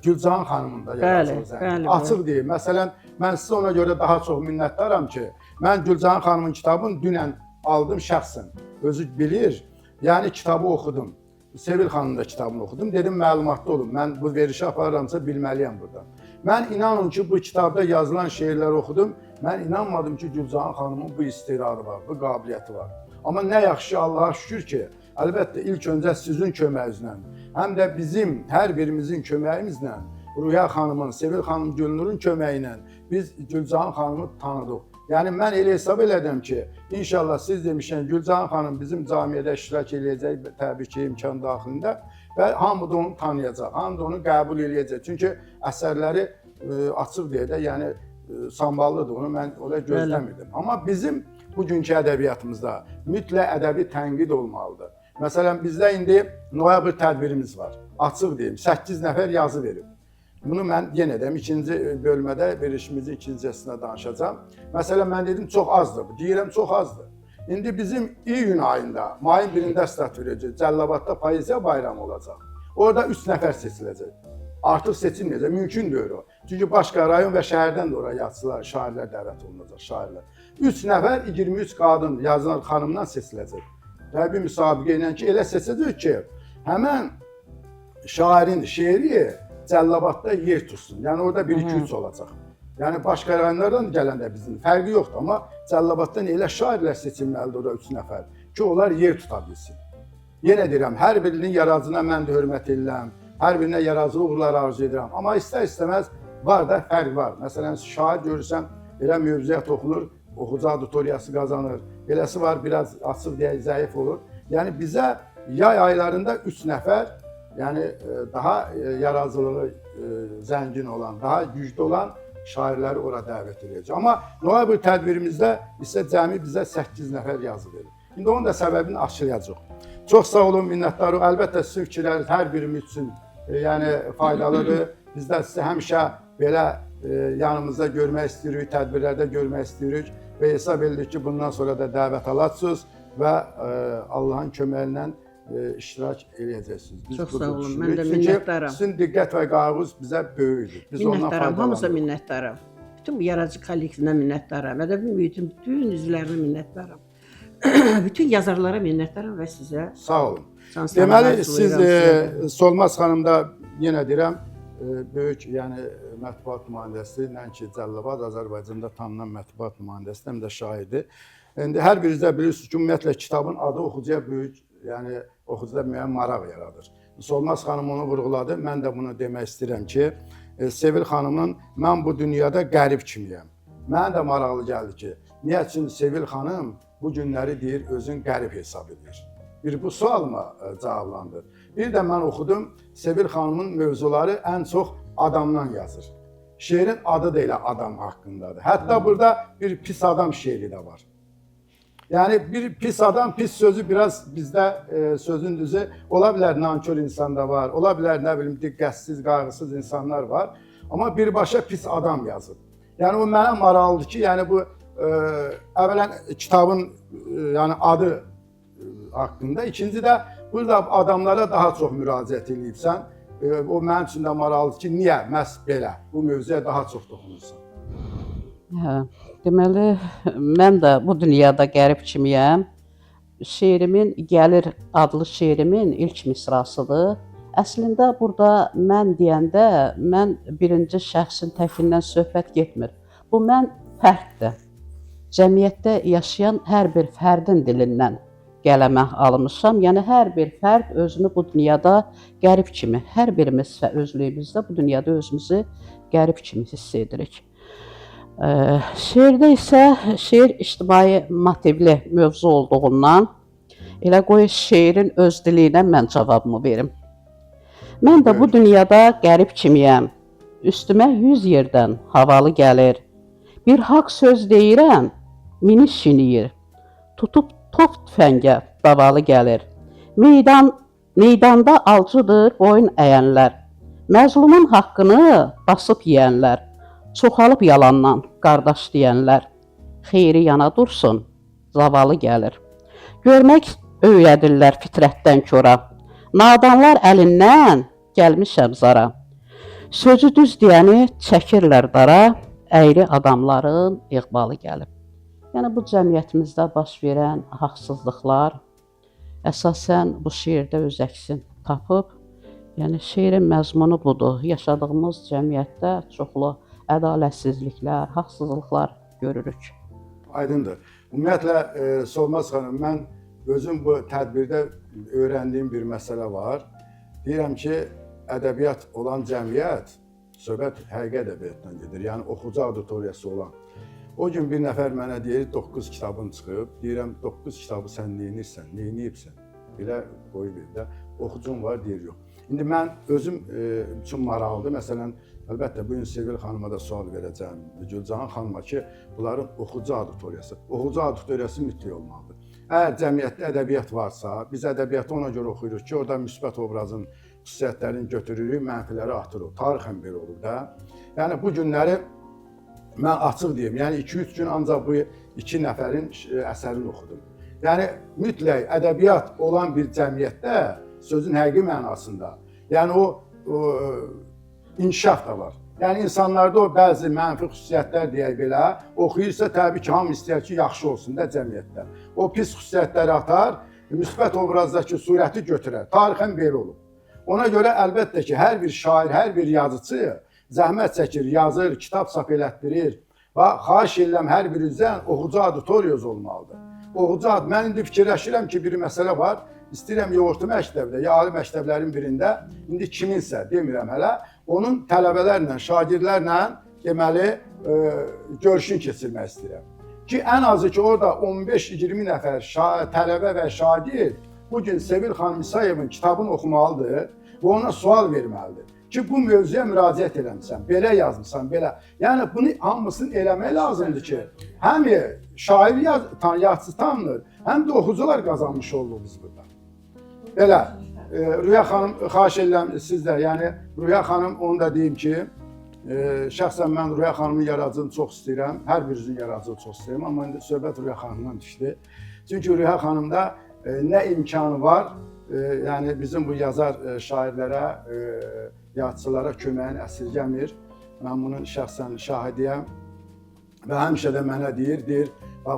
Gülcan xanımın da yaradıcılığı zəngindir. bəli. Açıq deyim. Məsələn, mən sizə ona görə daha çox minnətdaram ki, mən Gülcan xanımın kitabını dünən aldım şəxsən. Özü bilir. Yəni kitabı oxudum. Sevil xanımın da kitabını oxudum. Dedim məlumatlı olun. Mən bu verişi aparıramsa bilməliyəm burada. Mən inanın ki, bu kitabda yazılan şeirləri oxudum. Mən inanmadım ki, Gülcan xanımın bu istedadı var, bu qabiliyyəti var. Amma nə yaxşı Allaha şükür ki, əlbəttə ilk öncə sizin köməyinizlə, həm də bizim hər birimizin köməyimizlə, Rüya xanımın, Sevil xanım Gülnurun köməyi ilə biz Gülcan xanımı tanıdıq. Yəni mən elə hesab elədim ki, inşallah siz demişkən Gülcan xanım bizim camiyyədə iştirak eləyəcək təbii ki, imkan daxilində və hamı da onu tanıyacaq, hamı da onu qəbul eləyəcək. Çünki əsərləri açıq deyə də, yəni samballıdır, onu mən oraya gözləmirdim. Amma bizim bugünkü ədəbiyyatımızda mütləq ədəbi tənqid olmalıdır. Məsələn, bizdə indi noyabr tədbirimiz var. Açıq deyim, 8 nəfər yazı verib. Bunu mən yenə deyim, ikinci bölmədə verişimizin ikincisində danışacağam. Məsələn, mən dedim, çox azdır. Deyirəm, çox azdır. İndi bizim iyun ayında, mayın 1-də start verəcək. Cəllabadda poeziya bayramı olacaq. Orada 3 nəfər seçiləcək. Artıq seçilməyəcək, mümkün deyil o. Çünki başqa rayon və şəhərdən də oraya yazıçılar, şairlər dəvət olunacaq, şairlər. 3 nəfər, 23 qadın, yazılan xanımdan seçiləcək. Təbii müsabiqə ilə ki, elə seçəcək ki, həmən şairin şeiri Cəllabadda yer tutsun. Yəni orada 1-2-3 olacaq. Yəni başqa rayonlardan gələndə bizim fərqi yoxdur, amma Cəllabaddan elə şairlər seçilməlidir orada 3 nəfər ki, onlar yer tuta bilsin. Yenə deyirəm, hər birinin yaradıcına mən də hörmət edirəm, hər birinə yaradıcı uğurlar arzu edirəm. Amma istər-istəməz var da fərq var. Məsələn, şair görürsən, elə mövzuya toxunur, oxucu auditoriyası qazanır. Beləsi var, biraz açıq deyək, zəif olur. Yəni bizə yay aylarında 3 nəfər, yəni daha yaradıcılığı zəngin olan, daha güclü olan şairləri ora dəvət edəcək. Amma noyabr tədbirimizdə isə cəmi bizə 8 nəfər yazı verir. İndi onun da səbəbini açıqlayacaq. Çox sağ olun, minnətdarım. Əlbəttə sizin fikirləriniz hər birimiz üçün yəni faydalıdır. Biz də sizi həmişə belə yanımızda görmək istəyirik, tədbirlərdə görmək istəyirik və hesab edirik ki, bundan sonra da dəvət alacaksınız və Allahın köməyi ilə iştirak eləyəcəksiniz. Çox sağ olun, mən də minnətdaram. Sizin diqqət və qayğınız bizə böyükdür. Biz ondan Minnətdaram, faydalanırıq. hamısına minnətdaram. Bütün bu yaradıcı kollektivinə minnətdaram. Ədəbi mühitin bütün üzvlərinə minnətdaram. Bütün yazarlara minnətdaram və sizə sağ olun. şanslar Deməli, siz Solmaz xanım da yenə deyirəm, böyük, yəni mətbuat nümayəndəsi, nəinki Cəllabad, Azərbaycanda tanınan mətbuat nümayəndəsi, həm də şairdir. İndi hər biriniz də bilirsiniz ki, ümumiyyətlə kitabın adı oxucuya böyük, yəni oxucuda müəyyən maraq yaradır. Solmaz xanım onu vurğuladı, mən də bunu demək istəyirəm ki, Sevil xanımın mən bu dünyada qərib kimiyəm. Mənə də maraqlı gəldi ki, niyə üçün Sevil xanım bu günləri deyir, özün qərib hesab edir. Bir bu sualıma cavablandır. Bir də mən oxudum, Sevil xanımın mövzuları ən çox adamdan yazır. Şeirin adı da elə adam haqqındadır. Hətta burada bir pis adam şeiri də var. Yəni bir pis adam, pis sözü biraz bizdə sözün düzü ola bilər nankör insan da var, ola bilər nə bilim diqqətsiz, qayğısız insanlar var. Amma birbaşa pis adam yazır. Yəni o mənə maraqlıdır ki, yəni bu əvvələn kitabın yəni adı haqqında, ikinci də burada adamlara daha çox müraciət edibsən. O mənim üçün də maraqlıdır ki, niyə məhz belə bu mövzuya daha çox toxunursan? Hə, deməli, mən də bu dünyada qərib kimiyəm. Şeirimin Gəlir adlı şeirimin ilk misrasıdır. Əslində burada mən deyəndə mən birinci şəxsin təkindən söhbət getmir. Bu mən fərddir. Cəmiyyətdə yaşayan hər bir fərdin dilindən qələmə almışam. Yəni hər bir fərd özünü bu dünyada qərib kimi, hər birimiz və özlüyümüzdə bu dünyada özümüzü qərib kimi hiss edirik. Şeirdə isə şeir ictimai motivli mövzu olduğundan elə qoy şeirin öz diliylə mən cavabımı verim. Mən də bu dünyada qərib kimiyəm. Üstümə 100 yerdən havalı gəlir. Bir haqq söz deyirəm, mini şiniyir. Tutub top tüfəngə davalı gəlir. Meydanda alcıdır boyun əyənlər. Məzlumun haqqını basıb yeyənlər. Çoxalıb yalandan qardaş deyənlər. Xeyri yana dursun, zavalı gəlir. Görmək öyrədirlər fitrətdən kora. Nadanlar əlindən gəlmişəm zara. Sözü düz deyəni çəkirlər dara. Əyri adamların iqbalı gəlib. Yəni bu cəmiyyətimizdə baş verən haqsızlıqlar əsasən bu şeirdə öz əksini tapıb. Yəni şeirin məzmunu budur. Yaşadığımız cəmiyyətdə çoxlu ədalətsizliklər, haqsızlıqlar görürük. Aydındır. Ümumiyyətlə, Solmaz xanım, mən özüm bu tədbirdə öyrəndiyim bir məsələ var. Deyirəm ki, ədəbiyyat olan cəmiyyət, söhbət həqiqi ədəbiyyatdan gedir. Yəni oxucu auditoriyası olan. O gün bir nəfər mənə deyir, 9 kitabın çıxıb. Deyirəm, 9 kitabı sən neyinirsən, neyiniyibsən? Belə qoyu bir də. Oxucun var, deyir, yox. İndi mən özüm üçün maraqlıdır. Məsələn, əlbəttə, bugün Sevil xanıma da sual verəcəm. Gülcahan xanıma ki, bunların oxucu auditoriyası. Oxucu auditoriyası mütləq olmalıdır. Əgər cəmiyyətdə ədəbiyyat varsa, biz ədəbiyyatı ona görə oxuyuruq ki, orada müsbət obrazın xüsusiyyətlərini götürürük, mənfiləri atırıq. Tarixən belə olur da. Yəni, bu günləri mən açıq deyim, yəni 2-3 gün ancaq bu 2 nəfərin əsərini oxudum. Yəni, mütləq ədəbiyyat olan bir cəmiyyətdə, sözün həqiqi mənasında, yəni o inkişaf da var. Yəni, insanlarda o bəzi mənfi xüsusiyyətlər deyək belə, oxuyursa təbii ki, hamı istəyər ki, yaxşı olsun da cəmiyyətdə. O pis xüsusiyyətləri atar, müsbət obrazdakı surəti götürər. Tarixən belə olub. Ona görə əlbəttə ki, hər bir şair, hər bir yazıcı zəhmət çəkir, yazır, kitab çap elətdirir və xahiş edirəm hər birinizdən oxucu auditoriyası olmalıdır. Oxucu, mən indi fikirləşirəm ki, bir məsələ var, istəyirəm ya orta məktəbdə, ya ali məktəblərin birində, indi kiminsə, demirəm hələ, onun tələbələrlə, şagirdlərlə deməli, görüşün keçirmək istəyirəm. Ki, ən azı ki, orada 15-20 nəfər tələbə və şagird bugün Sevil xanım İsayevin kitabını oxumalıdır və ona sual verməlidir. Ki, bu mövzuya müraciət eləmişsən, belə yazmışsan, belə. Yəni, bunu hamısını eləmək lazımdır ki, həm şair yazıcı tanınır, həm də oxucular qazanmış olduq biz burada. Belə, Rüya xanım, xahiş edirəm sizdə, yəni Rüya xanım, onu da deyim ki, şəxsən mən Rüya xanımın yaradıcılığını çox istəyirəm, hər birinizin yaradıcılığını çox istəyirəm, amma indi söhbət Rüya xanımdan düşdü. Çünki Rüya xanımda nə imkanı var, yəni bizim bu yazar şairlərə, yazıçılara köməyin əsirgəmir. Mən bunun şəxsən şahidiyəm və həmişə də mənə deyir,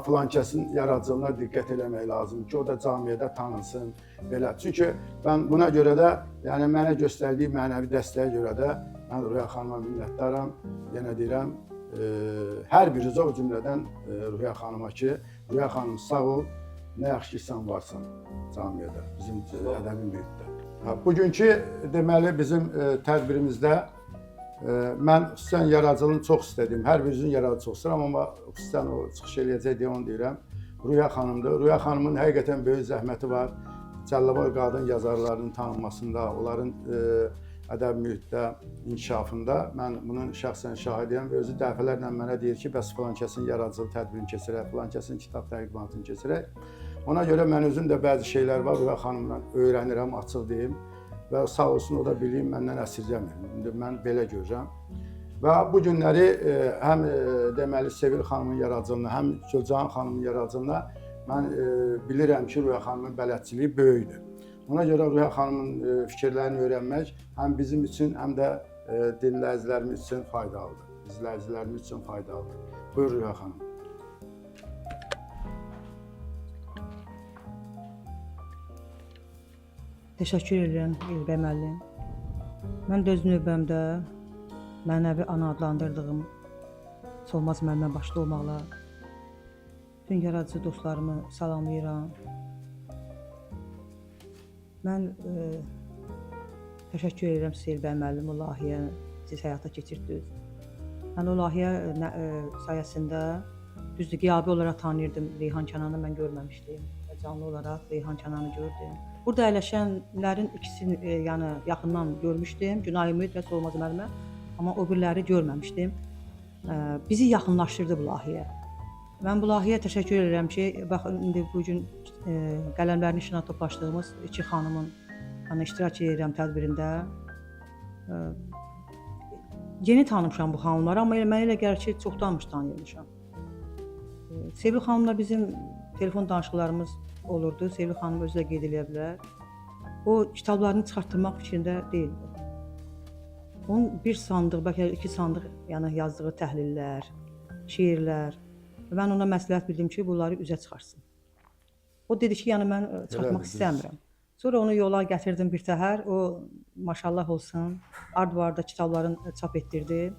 filan kəsin yaradıcılığına diqqət eləmək lazım ki, o da camiyyədə tanınsın, belə. Çünki mən buna görə də, yəni mənə göstərdiyi mənəvi dəstəyə görə də mən Rüya xanıma minnətdaram. Yenə deyirəm, hər birinizə o cümlədən Rüya xanıma ki, Rüya xanım sağ ol, nə yaxşı ki sən varsan camiyyədə, bizim ədəbi mühitdə. Bugünkü deməli bizim tədbirimizdə mən xüsusən yaradıcılığını çox istədim. Hər birinizin yaradıcılığı çox istəyirəm, amma xüsusən o çıxış eləyəcək deyə onu deyirəm. Rüya xanımdır. Rüya xanımın həqiqətən böyük zəhməti var. Cəlilabad qadın yazarlarının tanınmasında, onların ədəbi mühitdə inkişafında. Mən bunun şəxsən şahidiyəm və özü dəfələrlə mənə deyir ki, bəs filan kəsin yaradıcılıq tədbirini keçirək, filan kəsin kitab təqdimatını keçirək. Ona görə mən özüm də bəzi şeylər var, Rüya xanımdan öyrənirəm, açıq deyim. Və sağ olsun, o da bileyim, məndən əsirgəmir. İndi mən belə görürəm. Və bu günləri həm deməli Sevil xanımın yaradıcılığına, həm Gülcahan xanımın yaradıcılığına mən bilirəm ki, Rüya xanımın bələdçiliyi böyükdür. Ona görə Rüya xanımın fikirlərini öyrənmək həm bizim üçün, həm də dinləyicilərimiz üçün faydalıdır. İzləyicilərimiz üçün faydalıdır. Buyur Rüya xanım. Təşəkkür edirəm İlbə müəllim. Mən də öz növbəmdə mənəvi ana adlandırdığım Solmaz müəllimə başda olmaqla bütün yaradıcı dostlarımı salamlayıram. Mən təşəkkür edirəm Seylbəy müəllim o layihə siz həyata keçirdiniz. Mən o layihə sayəsində düzdür, qiyabi olaraq tanıyırdım Reyhan Kənanı mən görməmişdim. Canlı olaraq Reyhan Kənanı gördüm. Burada əyləşənlərin ikisini yəni yaxından görmüşdüm, Günay Ümid və Solmaz müəllimə, amma o biriləri görməmişdim. Bizi yaxınlaşdırdı bu layihə. Mən bu layihəyə təşəkkür edirəm ki, baxın indi bu gün qələmlərin işinə toplaşdığımız iki xanımın iştirak edirəm tədbirində. Yeni tanımışam bu xanımları, amma mənə elə gəlir ki, çoxdanmış tanıyırmışam. Sevil xanımla bizim telefon danışıqlarımız olurdu. Sevil xanım özü də qeyd edə bilər. O kitablarını çıxartdırmaq fikrində deyildi. Onun bir sandıq, bəlkə iki sandıq yəni yazdığı təhlillər, şeirlər. Mən ona məsləhət bildim ki, bunları üzə çıxarsın. O dedi ki, yəni mən çıxartmaq istəmirəm. Sonra onu yola gətirdim bir təhər. O maşallah olsun, ard-varda kitablarını çap etdirdi.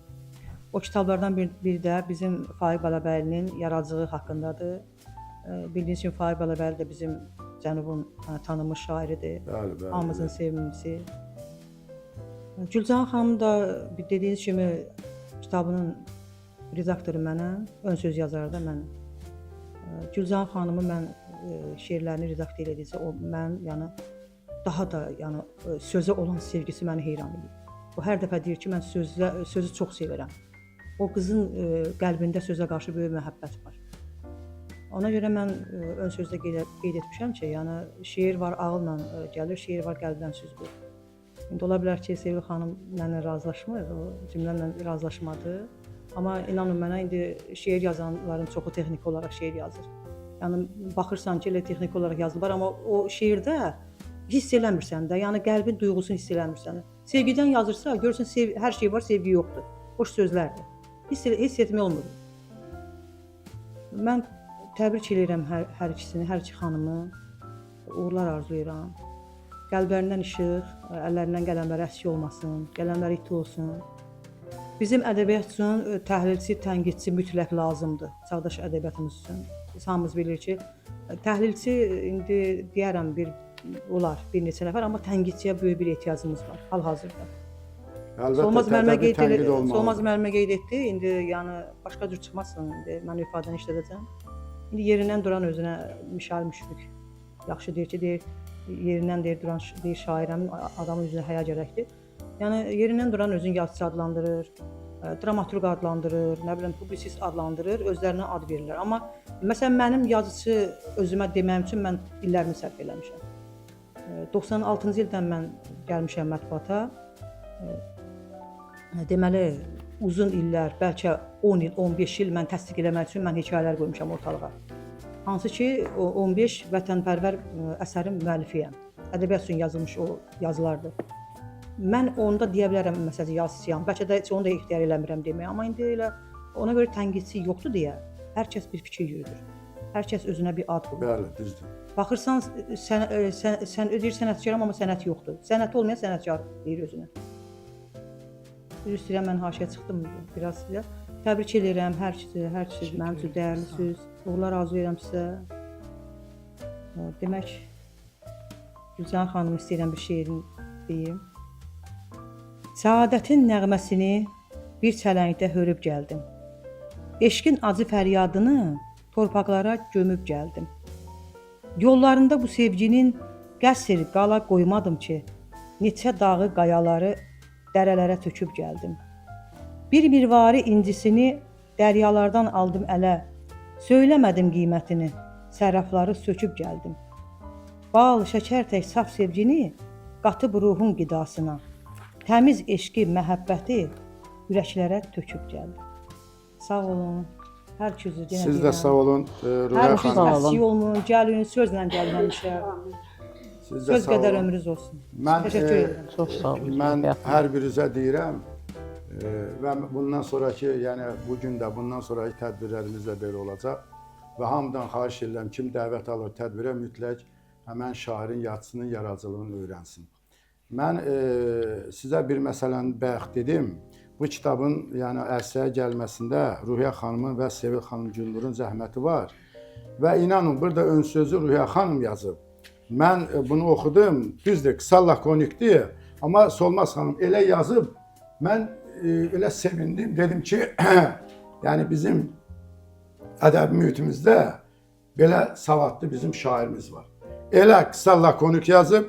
O kitablardan biri də bizim Faiq Bələbəylinin yaradıcılığı haqqındadır. Bildiyiniz kimi Faiq Bələbəyli də bizim Cənubun tanınmış şairidir. Bəli, Hamımızın sevimlisi. Gülcan xanım da dediyiniz kimi kitabının redaktoru mənəm, ön söz yazarı da mənəm. Gülcan xanımı mən şeirlərini redaktor elədikcə o mən yəni daha da yəni sözə olan sevgisi məni heyran edir. O hər dəfə deyir ki, mən sözü çox sevirəm. O qızın qəlbində sözə qarşı böyük məhəbbət var. Ona görə mən ön sözdə qeyd etmişəm ki, yəni şeir var ağılla gəlir, şeir var qəlbdən süzülür. İndi ola bilər ki, Sevil xanım mənimlə razılaşmır, o cümləmlə razılaşmadı. Amma inanın mənə indi şeir yazanların çoxu texniki olaraq şeir yazır. Yəni baxırsan ki, elə texniki olaraq yazılır, amma o şeirdə hiss eləmirsən də, yəni qəlbin duyğusunu hiss eləmirsən. Sevgidən yazırsa, görürsən hər şey var, sevgi yoxdur. Boş sözlərdir. Hiss etmək olmur. Mən təbrik edirəm hər ikisini, hər iki xanımı. Uğurlar arzulayıram. Qəlblərindən işıq, əllərindən qələmlər əksik olmasın, qələmlər itki olsun. Bizim ədəbiyyat üçün təhlilçi, tənqidçi mütləq lazımdır, çağdaş ədəbiyyatımız üçün. Biz hamımız bilirik ki, təhlilçi indi deyərəm olar bir neçə nəfər, amma tənqidçiyə böyük bir ehtiyacımız var hal-hazırda. Solmaz müəllimə qeyd etdi, indi yəni başqa cür çıxmazsın, indi mən ifadəni işlədəcəm. İndi yerindən duran özünə Mişal Müşfiq yaxşı deyir ki, yerindən duran şairəm, adamın üzünə həya gərəkdir. Yəni yerindən duran özünü yazıçı adlandırır, dramaturq adlandırır, nə bilim publisist adlandırır, özlərinə ad verirlər. Amma məsələn mənim yazıçı özümə deməyim üçün mən illərimi sərf eləmişəm. 96-cı ildən mən gəlmişəm mətbuata. Deməli uzun illər, bəlkə 10 il, 15 il mən təsdiq eləmək üçün mən hekayələr qoymuşam ortalığa. Hansı ki 15 vətənpərvər əsərin müəllifiyəm. Ədəbiyyat üçün yazılmış o yazılardır. Mən onda deyə bilərəm məsələn yazıçıyam. Bəlkə də heç onu da ixtiyar eləmirəm demək, amma indi elə ona görə tənqidçi yoxdur deyə hər kəs bir fikir yürüdür. Hər kəs özünə bir ad qoyur. Bəli, düzdür. Baxırsan sən deyir sənətkaram, amma sənət yoxdur. Sənəti olmayan sənətkar deyir özünə. Üzr istəyirəm, mən haşiyə çıxdım biraz sizə. Təbrik edirəm hər şey mənim üçün dəyərlisiniz. Uğurlar arzulayıram sizə. Demək, Gülcan xanım istəyirəm bir şeirin deyim. Səadətin nəğməsini bir çələngdə hörüb gəldim. Eşqin acı fəryadını torpaqlara gömüb gəldim. Yollarında bu sevginin qəsr qala qoymadım ki, neçə dağı qayaları dərələrə töküb gəldim. Bir mirvari incisini dəryalardan aldım ələ, söyləmədim qiymətini, sərrafları söküb gəldim. Bal, şəkər tək saf sevgini qatıb ruhun qidasına, təmiz eşqi, məhəbbəti ürəklərə töküb gəldim. Sağ olun. Hər közü yenə Siz də sağ olun. Hər köz əksik olmayın, gəlin, sözlə gəlin həmişə. Söz qədər ömrünüz olsun. Təşəkkür edirəm. Çox sağ olun. Mən hər birinizə deyirəm və bundan sonraki, yəni bu gün də bundan sonraki tədbirlərimiz də belə olacaq və hamıdan xahiş edirəm kim dəvət alır tədbirə mütləq həmən şairin, yazıçının yaradıcılığını öyrənsin. Mən sizə bir məsələni bayaq dedim. Bu kitabın yəni ərsəyə gəlməsində Ruhiyyə xanımın və Sevil xanım Güldürün zəhməti var. Və inanın, burada ön sözü Ruhiyyə xanım yazıb. Mən bunu oxudum, düzdür, qısa lakonikdir. Amma Solmaz xanım elə yazıb, mən elə sevindim. Dedim ki, yəni bizim ədəbi mühitimizdə belə savadlı bizim şairimiz var. Elə qısa lakonik yazıb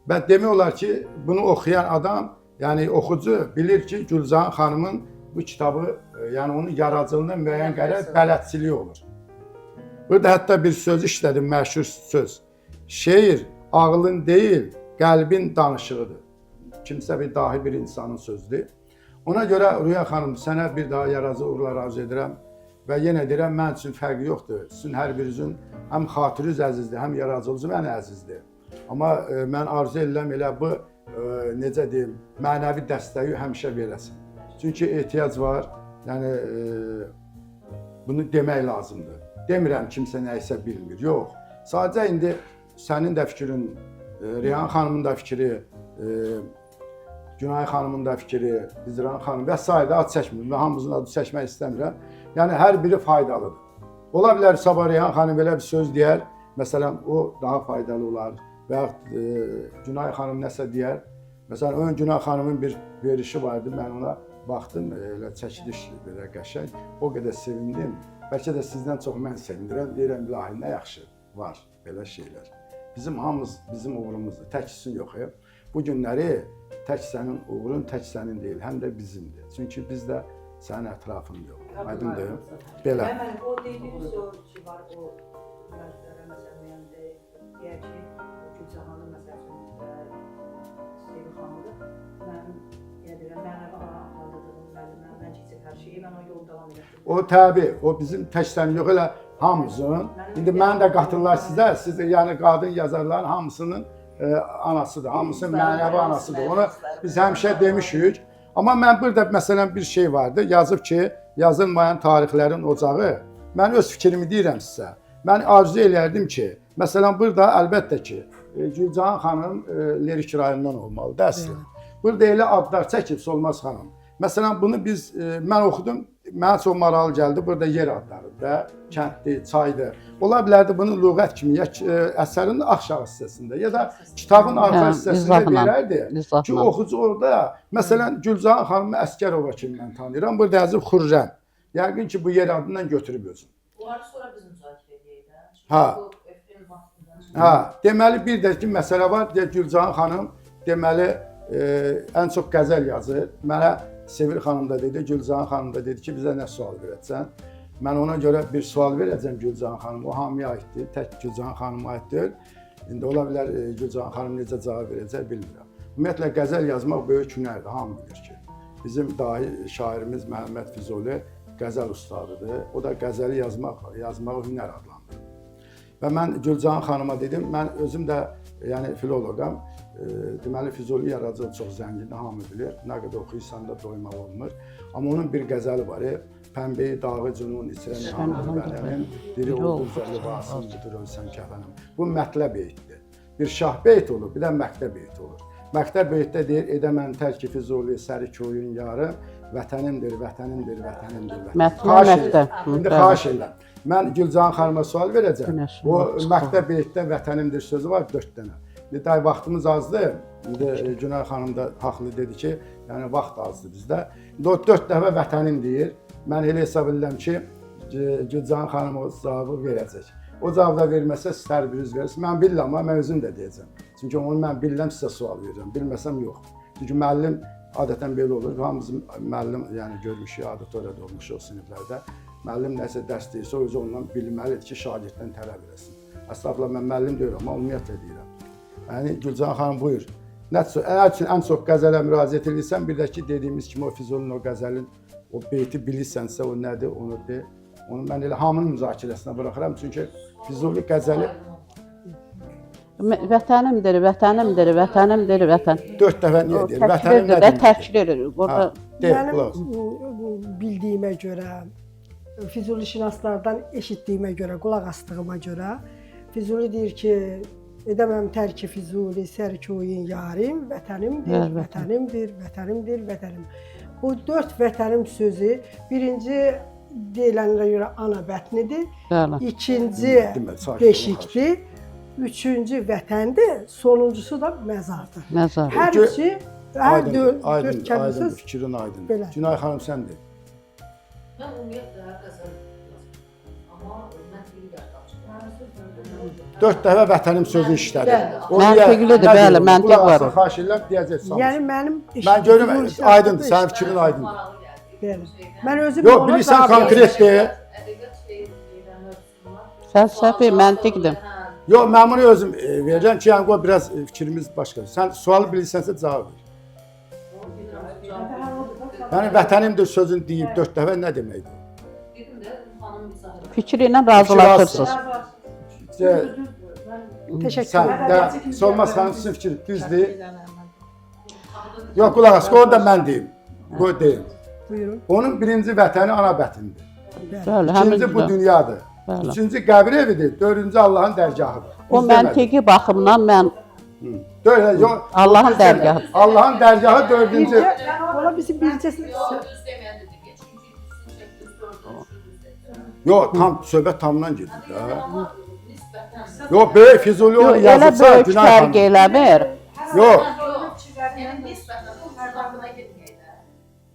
və demək olar ki, bunu oxuyan adam, yəni oxucu bilir ki, Gülcahan xanımın bu kitabı, yəni onun yaradıcılığında müəyyən qədər bələdçiliyi olur. Burada hətta bir söz işlədim, məşhur söz. Şeir ağlın deyil, qəlbin danışığıdır. Kimsə bir dahi bir insanın sözüdür. Ona görə Ruhiyyə xanım, sənə bir daha yaradıcı uğurlar arzu edirəm. Və yenə deyirəm, mən üçün fərqi yoxdur. Sizin hər birinizin həm xatiriniz əzizdir, həm yaradıcılığınız mənə əzizdir. Amma mən arzu edirəm elə bu, necə deyim, mənəvi dəstəyi həmişə verəsin. Çünki ehtiyac var, yəni bunu demək lazımdır. Demirəm kimsə nə isə bilmir, yox. Sadəcə indi sənin də fikrin, Reyhan xanımın da fikri, Günay xanımın da fikri, İzran xanım və s. ad çəkmir və hamımızın adı çəkmək istəmirəm. Yəni hər biri faydalıdır. Ola bilər sabah Reyhan xanım belə bir söz deyər, məsələn o daha faydalı olar və yaxud Günay xanım nəsə deyər. Məsələn, ön Günay xanımın bir verişi vardı, mən ona baxdım, elə çəkiliş belə qəşəng, o qədər sevindim. Bəlkə də sizdən çox mən sevindirəm, deyirəm, ilahi, nə yaxşı var belə şeylər. Bizim hamımız bizim uğurumuzdur, tək sizin yox. Bu günləri tək sənin uğurun, tək sənin deyil, həm də bizimdir. Çünki biz də sənin ətrafında yox. Aydındır? Belə. Mənim o dediyiniz o ki var, o yaşlara məsələn deyək ki, Gülcahanın məsələn Sevil xanımdır. Mənim deyirəm, mənəvi anladığım müəllimlərindən keçib hər şeyi, mən o yolu davam edirəm. O təbii, o bizim tək sənin yox, elə hamımızın. İndi mən də qatırlar sizə, siz yəni qadın yazarların hamısının anasıdır, hamısının mənəvi anasıdır. Onu biz həmişə demişik. Amma mən burada məsələn bir şey vardı, yazıb ki, yazılmayan tarixlərin ocağı. Mən öz fikrimi deyirəm sizə. Mən arzu eləyərdim ki, məsələn burada əlbəttə ki, Gülcahan xanım lirik rayonundan olmalıdır, əsl. Burada elə adlar çəkib Solmaz xanım. Məsələn bunu biz, mən oxudum, mənə çox maraqlı gəldi, burada yer adlarıdır da, kənddir, çaydır. Ola bilərdi bunu lüğət kimi, ya əsərin aşağı hissəsində, ya da kitabın arxa hissəsində verərdi ki, oxucu orada, məsələn, Gülcahan xanımı Əskərova kimi mən tanıyıram, burada yazıb Xürrəm. Yəqin ki, bu yer adından götürüb özüm. Onları sonra biz müzakirə edəyik də. Ha. Ha, deməli bir də ki, məsələ var, Gülcahan xanım deməli ən çox qəzəl yazır. Mənə Sevil xanım da dedi, Gülcahan xanım da dedi ki, bizə nə sual verəcəksən? Mən ona görə bir sual verəcəm Gülcahan xanım. O hamıya aiddir, tək Gülcahan xanıma aid deyil. İndi ola bilər Gülcahan xanım necə cavab verəcək bilmirəm. Ümumiyyətlə qəzəl yazmaq böyük hünərdir, hamı bilir ki. Bizim dahi şairimiz Məhəmməd Füzuli qəzəl ustadıdır. O da qəzəli yazmağı hünər adlandırır. Və mən Gülcahan xanıma dedim, mən özüm də yəni filoloqam. Deməli Füzuli yaradıcılığı çox zəngindir, hamı bilir. Nə qədər oxuyursan da doymaq olmur. Amma onun bir qəzəli var. Pəmbəyi dağı cünun içirən hanım bənim, diri ulduz libasım budur ölsən kəfənim. Bu mətləb beytdir. Bir şah beyt olur, bir də məktəb beyt olur. Məktəb beytdə deyir, edəmən tərki Füzuli səri köyün yarı, vətənimdir, vətənimdir, vətənimdir. Məktəb. İndi xahiş edirəm. Mən Gülcahan xanıma sual verəcəm. O məktəb beytdə vətənimdir sözü var 4 dənə. Day vaxtımız azdır. İndi Günay xanım da haqlı dedi ki, yəni vaxt azdır bizdə. İndi o 4 dəfə vətənim deyir. Mən elə hesab edirəm ki, Gülcahan xanım o cavabı verəcək. O cavabı da verməsə siz hər biriniz verirsiniz. Mən bilirəm, amma mən özüm də deyəcəm. Çünki onu mən bilirəm, sizə sual verirəm. Bilməsəm yox. Çünki müəllim adətən belə olur. Hamımız müəllim yəni görmüşük, auditoriyada olmuşuq siniflərdə. Müəllim nəsə dərs deyirsə, o özü ondan bilməlidir ki, şagirddən tələb eləsin. Əslində mən müəllim deyirəm, amma ümumiyyətlə deyirəm. Yəni Gülcahan xanım buyur. Əgər üçün ən çox qəzələ müraciət edirsən, bir də ki, dediyimiz kimi o Füzulinin o qəzəlin o beyti bilirsənsə, o nədir, onu de. Onu mən elə hamının müzakirəsinə buraxıram, çünki Füzuli qəzəli Vətənimdir, vətənimdir, vətənimdir, vətən. 4 dəfə niyə deyir? Vətənim Təkrir də təkrir edir. Burada Mənim bildiyimə görə, Füzuli şinaslardan eşitdiyimə görə, qulaq asdığıma görə Füzuli deyir ki, Edəməm tərki Füzuli, sərkoyun yarim, vətənimdir, Bəli, vətən. vətənimdir, vətənimdir, vətənim. Bu 4 vətənim sözü birinci deyilənlərə görə ana bətnidir, Bəli. ikinci Deməli, sakit ol, beşikdir, üçüncü vətəndir, sonuncusu da məzardır. Məzar. Hər üçü, hər Aydın, dörd kəlmə aydın, söz fikrin aydın. Belə. Günay xanım səndə. Mən ümumiyyətlə hər qəzəl amma mən bir yardımcı. 4 dəfə vətənim sözü işlədi. Məntiqlidir, bəli, məntiq var. Xahiş edirəm, deyəcək Yəni mənim Mən görürüm, eşitdiyim aydındır, işlərdə sənin fikrin aydın. Bəli. Mən özüm Yox, ona bilirsən cavab konkretdir. Ədəbiyyat şeyi deyirəm mövzusunda. Fəlsəfi, məntiqdir. Yox, mən bunu özüm verəcəm ki, yəni qoy biraz fikrimiz başqa. Sən sualı bilirsənsə cavab ver. Yəni vətənimdir sözünü deyib 4 dəfə nə deməkdir? Dedim də xanım izah edir. Fikri ilə razılaşırsınız. Təşəkkür Sən edirəm. də Solmaz xanım sizin fikir düzdür. Yox, qulaq as, qoy da mən deyim. Qoy deyim. Buyurun. Onun birinci vətəni ana vətinidir. Bəli, həmin İkinci bu də. dünyadır. Bəli. Üçüncü qəbir evidir. Dördüncü Allahın dərgahıdır. O məntiqi baxımdan mən Allahın dərgahı. Allahın dərgahı dördüncü. Ola bizim bircə Yox, düz deməyən dedi ki, çünki düz dördüncü. Yox, tam söhbət tamdan gedir də. Amma nisbətən. Yox, böyük Füzuli onu Elə yazıbsa böyük Günay fərq xanım. eləmir. Yox, Yəni nisbətən bu hər daxına getməyək də.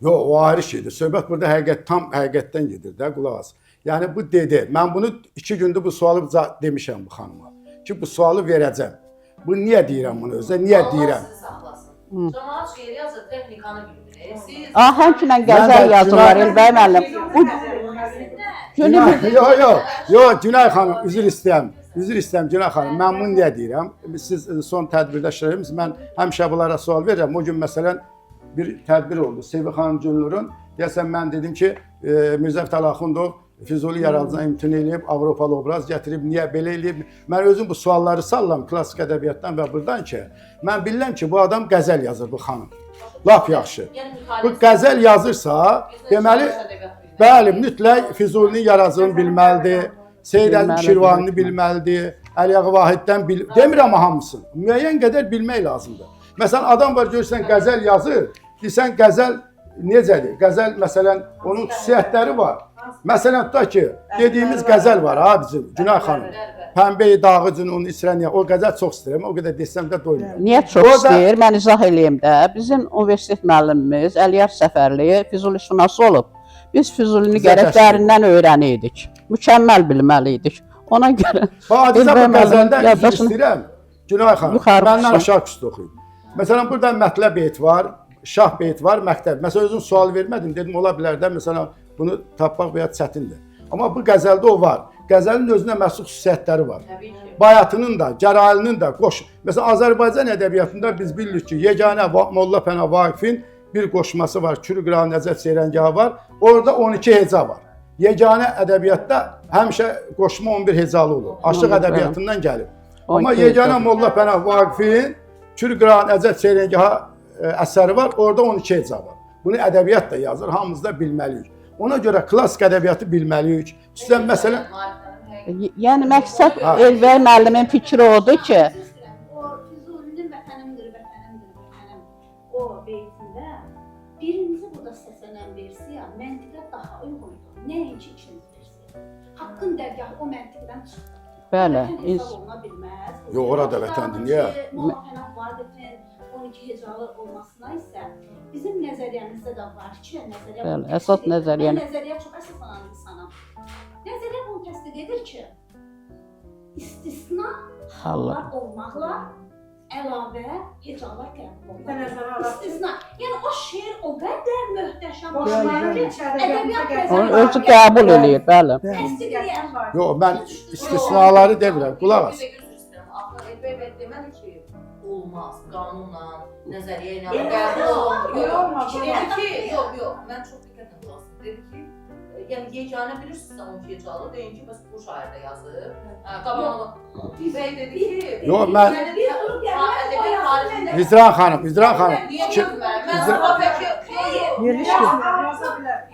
yox, o ayrı şeydir. Söhbət burada tam həqiqətdən gedir də, qulaq as. Yəni bu dedi. Mən bunu 2 gündür bu sualı demişəm bu xanıma. Ki bu sualı verəcəm. Bu niyə deyirəm bunu özə? Niyə deyirəm? Allah sizi saxlasın. Cəmaət şeiri yazır, texnikanı bilmir. Siz Ahənglə qəzəl yazırlar Elbəy müəllim. Bu günümüz Yox, Günay xanım, üzr istəyirəm. Üzr istəyirəm Günay xanım. Mən bunu niyə deyirəm? Siz son tədbirdə iştirak edirsiniz. Mən həmişə bunlara sual verirəm. O gün məsələn bir tədbir oldu. Sevi xanım Güllürün. Deyəsən mən dedim ki, Mirzə Fətəl Axundov Füzuli yaradıcına imtina eləyib, Avropalı obraz gətirib, niyə belə eləyib? Mən özüm bu sualları sallam klassik ədəbiyyatdan və buradan ki, mən bilirəm ki, bu adam qəzəl yazır, bu xanım. Lap yaxşı. Bu qəzəl yazırsa, deməli, bəli, mütləq Füzulinin yaradıcını bilməlidir, Seyyid Əzim Şirvanını bilməlidir, Əliyağı Vahiddən demirəm hamısını. Müəyyən qədər bilmək lazımdır. Məsələn, adam var, görürsən, qəzəl yazır, deyirsən, qəzəl necədir? Qəzəl, məsələn, onun xüsusiyyətləri var. Məsələn, tutaq ki, dediyimiz qəzəl var ha bizim, Günay xanım. Pəmbəyi dağıcın, onun İsrəniyə, o qəzəl çox istəyirəm, o qədər desəm də doymuram. niyə çox istəyir? Mən izah eləyim də. Bizim universitet müəllimimiz Əliyar Səfərli Füzuli şünası olub. Biz Füzulini gərək dərindən öyrəniydik. Mükəmməl bilməliydik. Ona görə Badizə bu qəzəldən üzr istəyirəm. Günay xanım, məndən aşağı küstü oxuyub. Məsələn, burada mətləb beyt var, şah beyt var, məktəb. Məsələn, özüm sual vermədim, dedim, ola bilər də, məsələn, bunu tapmaq və ya çətindir. Amma bu qəzəldə o var. Qəzəlin özünə məxsus xüsusiyyətləri var. Bayatının da, Cəralinin də, qoş. Məsələn, Azərbaycan ədəbiyyatında biz bilirik ki, yeganə Molla Pənah Vaqifin bir qoşması var, Kürü-Qıran Nəcəf Seyrəngahı var. Orada 12 heca var. Yeganə ədəbiyyatda həmişə qoşma 11 hecalı olur. Aşıq ədəbiyyatından gəlir. Amma yeganə Molla Pənah Vaqifin Kürü-Qıran Nəcəf Seyrəngahı əsəri var, orada 12 heca var. Bunu ədəbiyyat da yazır, hamımız da bilməliyik. Ona görə klassik ədəbiyyatı bilməliyik. Sizdən məsələn, yəni məqsəd Elbəy müəllimin fikri odur ki, O Füzulinin vətənimdir, vətənim. O beytində birinci burada səslənən versiya məntiqə daha uyğundur. Nəinki ikinci versiya. Haqqın dərgahı o məntiqdən çıxdı. bəli, Hesab oluna bilməz. Yox, orada vətəndir, niyə? Molla Pənah Vaqifin 12 hecalı olmasına isə bizim nəzəriyyəmizdə də var ki, nəzəriyyə Bəli, əsas nəzəriyyə. Mən nəzəriyyə çox əsaslanan insanam. Nəzəriyyə bunu təsdiq edir ki, istisna hallar olmaqla əlavə hecalar qəbul olunur. İstisna. Yəni o şeir o qədər möhtəşəm olmalı ki, ədəbiyyat onu özü qəbul eləyir, bəli. təsdiq edir. yox, mən istisnaları demirəm, qulaq as. Elbəy bəy demədi ki, olmaz, qanunla, nəzəriyyə ilə qəbul olunur. Dedi ki, yox, mən çox diqqətlə qulaq asdım. Dedi ki, yəni yeganə bilirsinizsə 12 hecalı, deyin ki, bəs bu şairdə yazıb. Qabağına bəy dedi ki, Yox, mən Hicran xanım,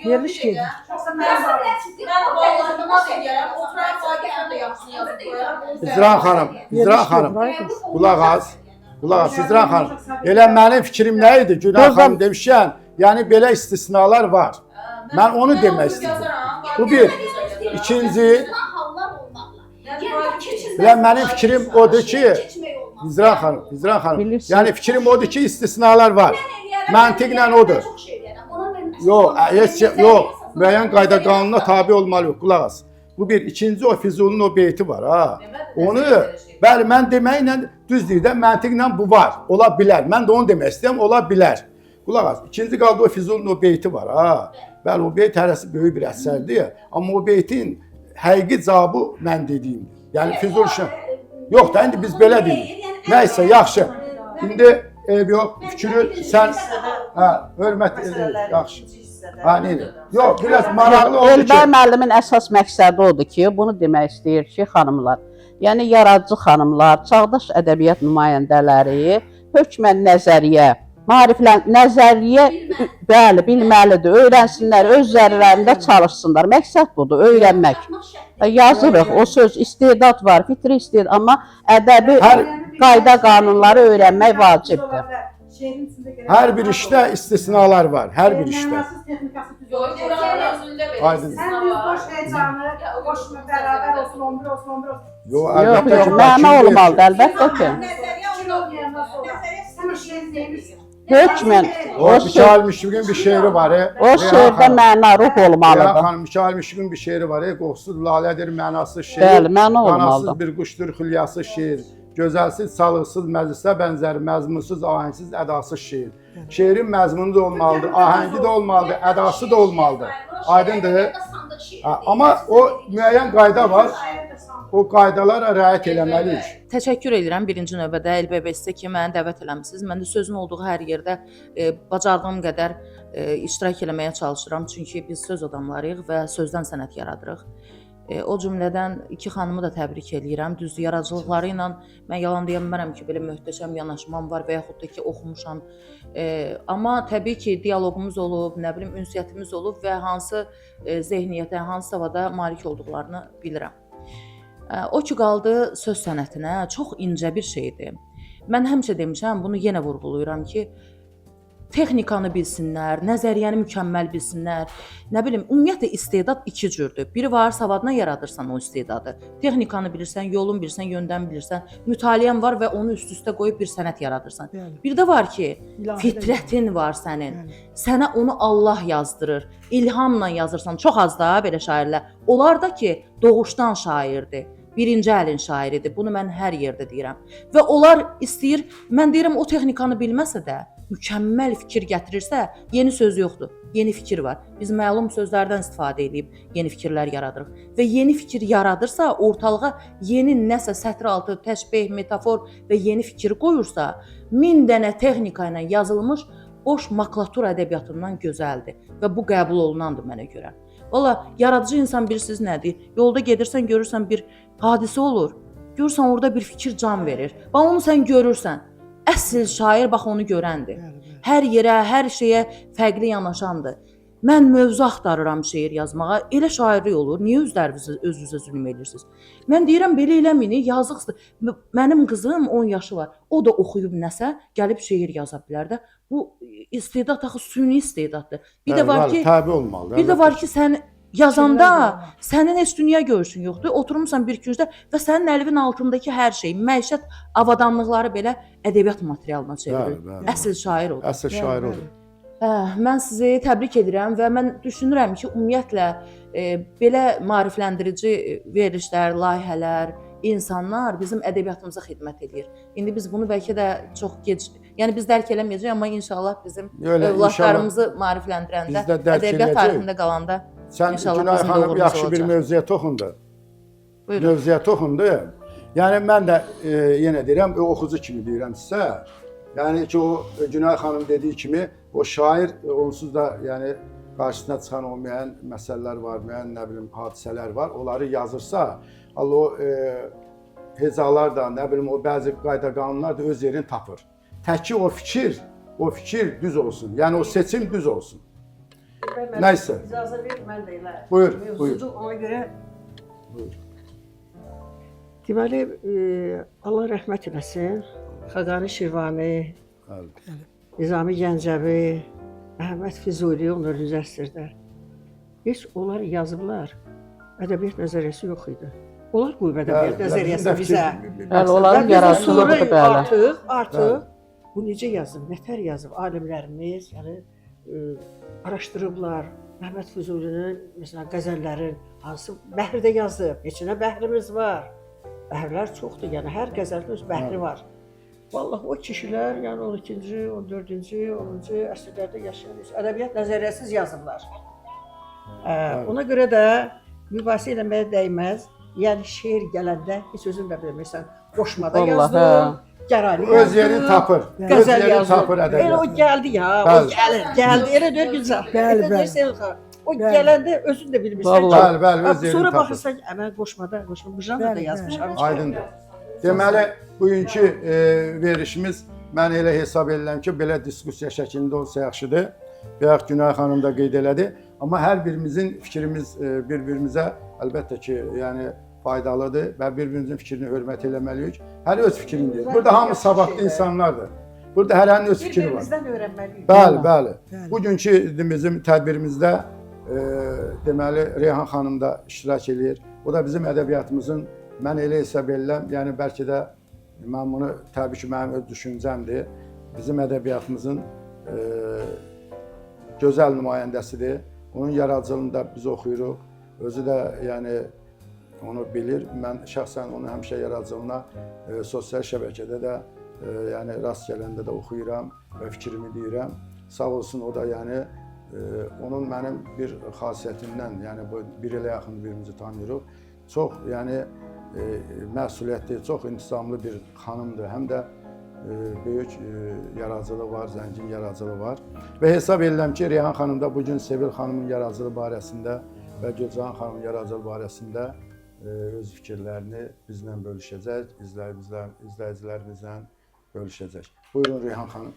Yerliş gedir. Mən vallahi buna deyirəm, oturaq Vaqifdən də yaxşısını yazıb qoyarım. İzran xanım, İzran xanım, qulaq as. Qulaq as, İzran xanım. Elə mənim fikrim nə idi? Günah xanım demişkən, yəni belə istisnalar var. Mən onu demək istəyirəm. Bu bir. İkinci, Bilən mənim fikrim odur ki, İzran xanım, Bilirsin. yəni fikrim odur ki, istisnalar var. Məntiqlə odur. Yox, müəyyən qayda qanuna tabe olmalı, qulaq as. Bu bir. İkinci, o Füzulinin o beyti var, ha. Onu, bəli, mən deməklə, düz deyir də, məntiqlə bu var, ola bilər. Mən də onu demək istəyirəm, ola bilər. Qulaq as. İkinci qaldı, o Füzulinin o beyti var, ha. Bəli, o beyt hərəsi böyük bir əsərdir, amma o beytin həqiqi cavabı mən dediyimdir. Yəni Füzul şah. Yox da indi biz belə deyirik. Nəysə, yaxşı. İndi yox, fikri sən hörmət edir, yaxşı. Ha, neydi? Yox, biraz maraqlı oldu ki. Elbər müəllimin əsas məqsədi odur ki, bunu demək istəyir ki, xanımlar, yəni yaradıcı xanımlar, çağdaş ədəbiyyat nümayəndələri hökmən nəzəriyyə, nəzəriyyə bəli, bilməlidir, öyrənsinlər, öz zərrlərində çalışsınlar. Məqsəd budur, öyrənmək. Yazırıq, o söz istedad var, fitri istedad, amma ədəbi qayda qanunları öyrənmək vacibdir. Hər bir işdə istisnalar var, hər bir işdə. Aydın. Yox, Yox, məna olmalıdır, əlbəttə ki. Hökmən, Mikail Müşfiqin bir şeiri var. O şeirdə məna, ruh olmalıdır. Xanım, Mikail Müşfiqin bir şeiri var. Qoxsuz lalədir, mənasız şeir. Bəli, məna olmalıdır. Qanasız bir quşdur, xülyasız şeir. Gözəlsiz, salıqsız, məclisə bənzər, məzmunsuz, ahəngsiz, ədasız şeir. Şeirin məzmunu da olmalıdır, ahəngi də olmalıdır, ədası da olmalıdır. Aydındır. Amma o müəyyən qayda var. O qaydalara riayət eləməliyik. Təşəkkür edirəm birinci növbədə LBBS-ə ki, məni dəvət eləmisiniz. Mən də sözün olduğu hər yerdə bacardığım qədər iştirak eləməyə çalışıram. Çünki biz söz adamlarıyıq və sözdən sənət yaradırıq. O cümlədən iki xanımı da təbrik edirəm. Düzdür, yaradıcılıqları ilə mən yalan deyə bilmərəm ki, belə möhtəşəm yanaşmam var və yaxud da ki, oxumuşam. Amma təbii ki, dialoqumuz olub, nə bilim, ünsiyyətimiz olub və hansı zehniyyətə, hansı savada malik olduqlarını bilirəm. O ki, qaldı söz sənətinə, çox incə bir şeydir. Mən həmişə demişəm, bunu yenə vurğulayıram ki, texnikanı bilsinlər, nəzəriyyəni mükəmməl bilsinlər. Nə bilim, ümumiyyətlə istedad iki cürdür. Biri var, savadına yaradırsan o istedadı. Texnikanı bilirsən, yolun bilirsən, yöndən bilirsən, mütaliən var və onu üst-üstə qoyub bir sənət yaradırsan. Bir də var ki, fitrətin var sənin. Sənə onu Allah yazdırır. İlhamla yazırsan. Çox az da belə şairlər. Onlar da ki, doğuşdan şairdir. Birinci əlin şairidir. Bunu mən hər yerdə deyirəm. Və onlar istəyir, mən deyirəm o texnikanı bilməsə də, mükəmməl fikir gətirirsə, yeni söz yoxdur. Yeni fikir var. Biz məlum sözlərdən istifadə edib yeni fikirlər yaradırıq. Və yeni fikir yaradırsa, ortalığa yeni nəsə sətr altı, təşbeh, metafor və yeni fikir qoyursa, 1000 dənə texnika ilə yazılmış boş makulatur ədəbiyyatından gözəldir. Və bu qəbul olunandır mənə görə. Valla, yaradıcı insan bilirsiniz nədir? Yolda gedirsən, görürsən bir hadisə olur. Görürsən, orada bir fikir can verir. Bax, onu sən görürsən. Əsl şair bax onu görəndir. Hər yerə, hər şeyə fərqli yanaşandır. Mən mövzu axtarıram şeir yazmağa. Elə şairlik olur. Niyə özünüzə zülm edirsiniz? Mən deyirəm, belə eləmini, yazıqsınız. Mənim qızım 10 yaşı var. O da oxuyub nəsə, gəlib şeir yaza bilər də. Bu istedad axı süni istedaddır. Bir də var ki, tabe olmalı. Bir də var ki, sən yazanda sənin heç dünya görüşün yoxdur. Oturmuşsan bir küncdə və sənin əlinin altındakı hər şey, məişət avadanlıqları belə ədəbiyyat materialına çevirir. Əsl şair olur. Əsl şair olur. Mən sizi təbrik edirəm və mən düşünürəm ki, ümumiyyətlə belə maarifləndirici verilişlər, layihələr, insanlar bizim ədəbiyyatımıza xidmət edir. İndi biz bunu bəlkə də çox gec, yəni biz dərk eləməyəcəyik, amma inşallah bizim övladlarımızı maarifləndirəndə, ədəbiyyat tarixində qalanda Sən Günay xanım yaxşı bir mövzuya toxundu. Mövzuya toxundu. Yəni mən də yenə deyirəm, oxucu kimi deyirəm sizə. Yəni ki, o Günay xanım dediyi kimi, o şair onsuz da yəni qarşısına çıxan olmayan məsələlər var, müəyyən nə bilim hadisələr var. Onları yazırsa, o hecalar da, nə bilim o bəzi qayda qanunlar da öz yerini tapır. Təki o fikir düz olsun. Yəni o seçim düz olsun. Nəysə. İcazə ver, mən də elə. Buyur, buyur. Ona görə Buyur. Deməli, Allah rəhmət eləsin. Xaqani Şirvani, Bəli. Nizami Gəncəvi, Əhməd Füzuli onların əsrdə. Heç onlar yazıblar. Ədəbiyyat nəzəriyyəsi yox idi. Onlar qoyub ədəbiyyat nəzəriyyəsi bizə. Bəli, onların yaradıcılığı bəli. Artıq bu necə yazıb, nətər yazıb alimlərimiz, yəni araşdırıblar. Məhəmməd Füzulinin məsələn qəzəllərin hansı bəhrdə yazıb, neçə bəhrimiz var. Bəhrlər çoxdur, yəni hər qəzəlin öz bəhri var. Vallahi o kişilər, yəni 12-ci, 14-cü, 10-cu əsrlərdə yaşayan ədəbiyyat nəzəriyyəsiz yazıblar. Ona görə də mübahisə eləməyə dəyməz. Yəni şeir gələndə heç özün də bilmirsən, qoşmada yazdım, gəraylı yazdım. Öz yerini tapır. Qəzəl yazdım. Ədəbiyyat. Elə o gəldi ya, o gəldi. Elə deyir güzel. Bəli. O gələndə özün də bilmirsən. Bəli, öz yerini Sonra tapır. baxırsan, mən qoşmada bu janrda yazmışam. Aydındır. Deməli, bugünkü verişimiz mən elə hesab edirəm ki, belə diskussiya şəklində olsa yaxşıdır. Bayaq Günay xanım da qeyd elədi. Amma hər birimizin fikrimiz bir-birimizə əlbəttə ki, yəni faydalıdır və bir-birimizin fikrini hörmət eləməliyik. Hər öz fikrini deyir. Burada hamı savadlı insanlardır. Burada hərənin öz fikri var. Bir-birimizdən öyrənməliyik. Bəli. Bugünkü bizim tədbirimizdə deməli Reyhan xanım da iştirak eləyir. O da bizim ədəbiyyatımızın, mən elə hesab edirəm, yəni bəlkə də mən bunu təbii ki, mənim öz düşüncəmdir. Bizim ədəbiyyatımızın gözəl nümayəndəsidir. Onun yaradıcılığını da biz oxuyuruq. Özü də yəni onu bilir. Mən şəxsən onun həmişə yaradıcılığına sosial şəbəkədə də yəni rast gələndə də oxuyuram və fikrimi deyirəm. Sağ olsun o da yəni onun mənim bir xasiyyətindən, yəni bu bir ilə yaxın birimizi tanıyırıq. Çox yəni məsuliyyətli, çox intizamlı bir xanımdır. Həm də böyük yaradıcılığı var, zəngin yaradıcılığı var. Və hesab edirəm ki, Reyhan xanım da bugün Sevil xanımın yaradıcılığı barəsində və Gülcan xanımın yaradıcılığı barəsində öz fikirlərini bizlə bölüşəcək, izləyicilərimizlə bölüşəcək. Buyurun Reyhan xanım.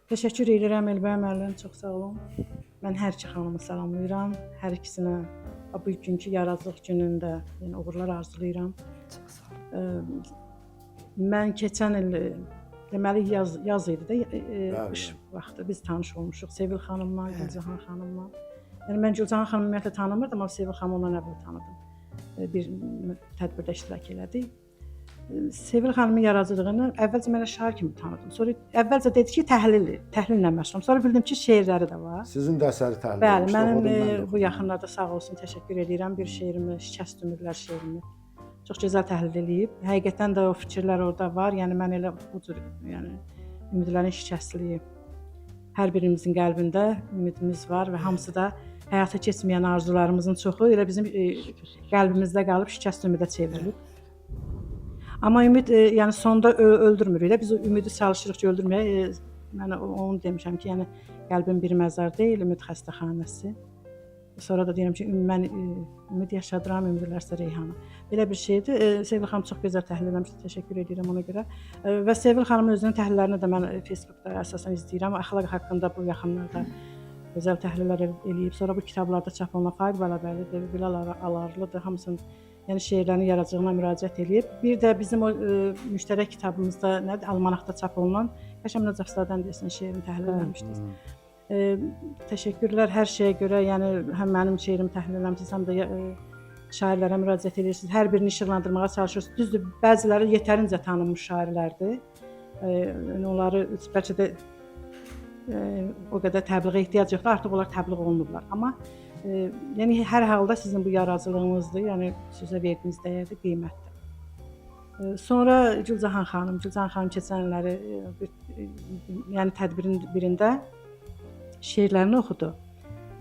Təşəkkür edirəm Elbəy müəllim, çox sağ olun. Mən hər iki xanımı salamlayıram. Hər ikisinə bu günkü yaradıcılıq günündə yəni uğurlar arzulayıram. Çox sağ olun. Mən keçən il deməli yaz idi də qış vaxtı biz tanış olmuşuq Sevil xanımla, Gülcan xanımla. Yəni mən Gülcan xanımı ümumiyyətlə tanımırdım, amma Sevil xanımı ondan əvvəl tanıdım. Bir tədbirdə iştirak elədik. Sevil xanımın yaradıcılığını əvvəlcə mən şair kimi tanıdım. Sonra əvvəlcə dedi ki, təhlillə məşğulam. Sonra bildim ki, şeirləri də var. Sizin də əsəri təhlil Bəli, mənim bu yaxınlarda sağ olsun təşəkkür edirəm. Bir şeirimi, Şikəst Ümidlər şeirini çox gözəl təhlil eləyib. Həqiqətən də o fikirlər orada var. Yəni mən elə bu cür, yəni ümidlərin şikəstliyi hər birimizin qəlbində ümidimiz var və hamısı da həyata keçməyən arzularımızın çoxu elə bizim qəlbimizdə qalıb şikəst ümidə çevrilib. Amma ümid yəni sonda öldürmürük də. Biz o ümidi çalışırıq ki, öldürməyə. Mən onu demişəm ki, yəni qəlbin bir məzar deyil, ümid xəstəxanəsi. Sonra da deyirəm ki, mən ümid yaşadıram, ümidlərsə Reyhanı. Belə bir şeydir. Sevil xanım çox gözəl təhlil eləmişdi. Təşəkkür edirəm ona görə. Və Sevil xanımın özünün təhlillərini də mən Facebookda əsasən izləyirəm. Əxlaq haqqında bu yaxınlarda gözəl təhlillər eləyib. Sonra bu kitablarda çap olunan Faiq Bəlabərlidir, Bilal Alarlıdır, hamısının yəni şeirlərin yaradıcılığına müraciət eləyib. Bir də bizim o müştərək kitabımızda nədir, Almanaqda çap olunan Qəşəm Nəcəfzadən deyəsən şeirini təhlil eləmişdiniz. Təşəkkürlər hər şeyə görə. Yəni həm mənim şeirimi təhlil eləmisiniz, həm də şairlərə müraciət edirsiniz. Hər birini işıqlandırmağa çalışırsınız. Düzdür, bəziləri yetərincə tanınmış şairlərdir. Onları bəlkə də o qədər təbliğə ehtiyac yoxdur. Artıq onlar təbliğ olunurlar. Amma yəni hər halda sizin bu yaradıcılığınızdır. Yəni sizə verdiyiniz dəyərli, qiymətli. Sonra Gülcan xanım keçən illəri yəni tədbirin birində şeirlərini oxudu.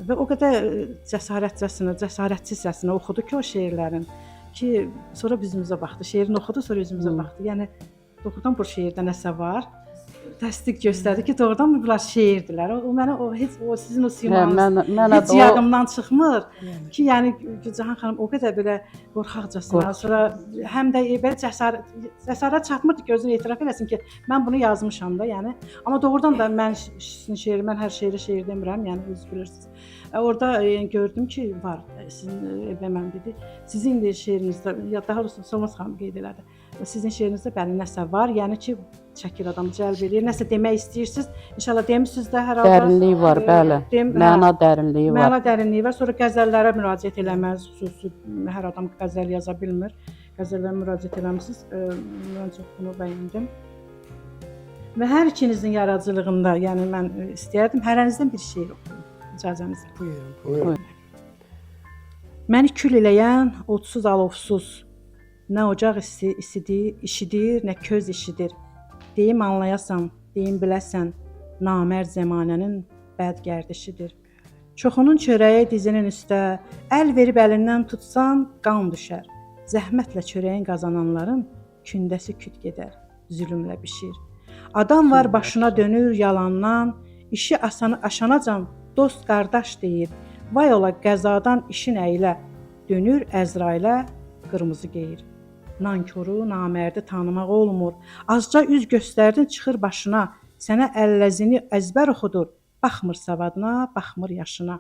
Və o qədər cəsarətsizcəsinə oxudu ki, o şeirlərin ki, sonra üzümüzə baxdı. Şeirini oxudu, sonra üzümüzə baxdı. Yəni doğrudan bu şeirdə nəsə var. təsdiq göstərdi ki, doğrudanmı bunlar şeirdirlər. O mənə o sizin o simanız Mənə heç də o yadımdan çıxmır ki, yəni Gülcahan xanım o qədər belə qorxaqcasına, sonra həm də belə cəsarət çatmırdı ki, özünü etiraf eləsin ki, mən bunu yazmışam da, yəni. Amma doğrudan da mən sizin şeiri, mən hər şeiri şeir demirəm, yəni özünüz bilirsiniz. Orada gördüm ki, var, sizin Elbəyəm dedi, sizin də şeirinizdə, ya daha doğrusu Solmaz xanım qeyd elədi, sizin şeirinizdə bəli nəsə var, yəni ki, çəkir adamı cəlb edir, nəsə demək istəyirsiniz, inşallah demisiniz də hər halda. dərinliyi var, bəli. Məna dərinliyi var. Məna dərinliyi var, sonra qəzəllərə müraciət eləməz, xüsusi hər adam qəzəl yaza bilmir, qəzəllərə müraciət eləmisiniz, mən çox bunu bəyəndim. Və hər ikinizin yaradıcılığında, yəni mən istəyərdim, hərənizdən bir şeir oxuyum. İcazənizlə. Buyurun. Məni kül eləyən odsuz alovsuz, nə ocaq işidir, nə köz işidir. Deyim anlayasan, deyim biləsən, namərd zəmanənin bəd gərdişidir. Çoxunun çörəyi dizinin üstə, əl verib əlindən tutsan, qan düşər. Zəhmətlə çörəyin qazananların kündəsi küt gedər, zülmlə bişir. Adam var başına dönür yalandan, işi aşanacan dost qardaş deyir. Vay ola qəzadan işin əylə, dönür Əzrailə qırmızı geyir. Nankoru, namərdi tanımaq olmur. Azca üz göstərdin çıxır başına, sənə əlləzini əzbər oxudur. Baxmır savadına, baxmır yaşına.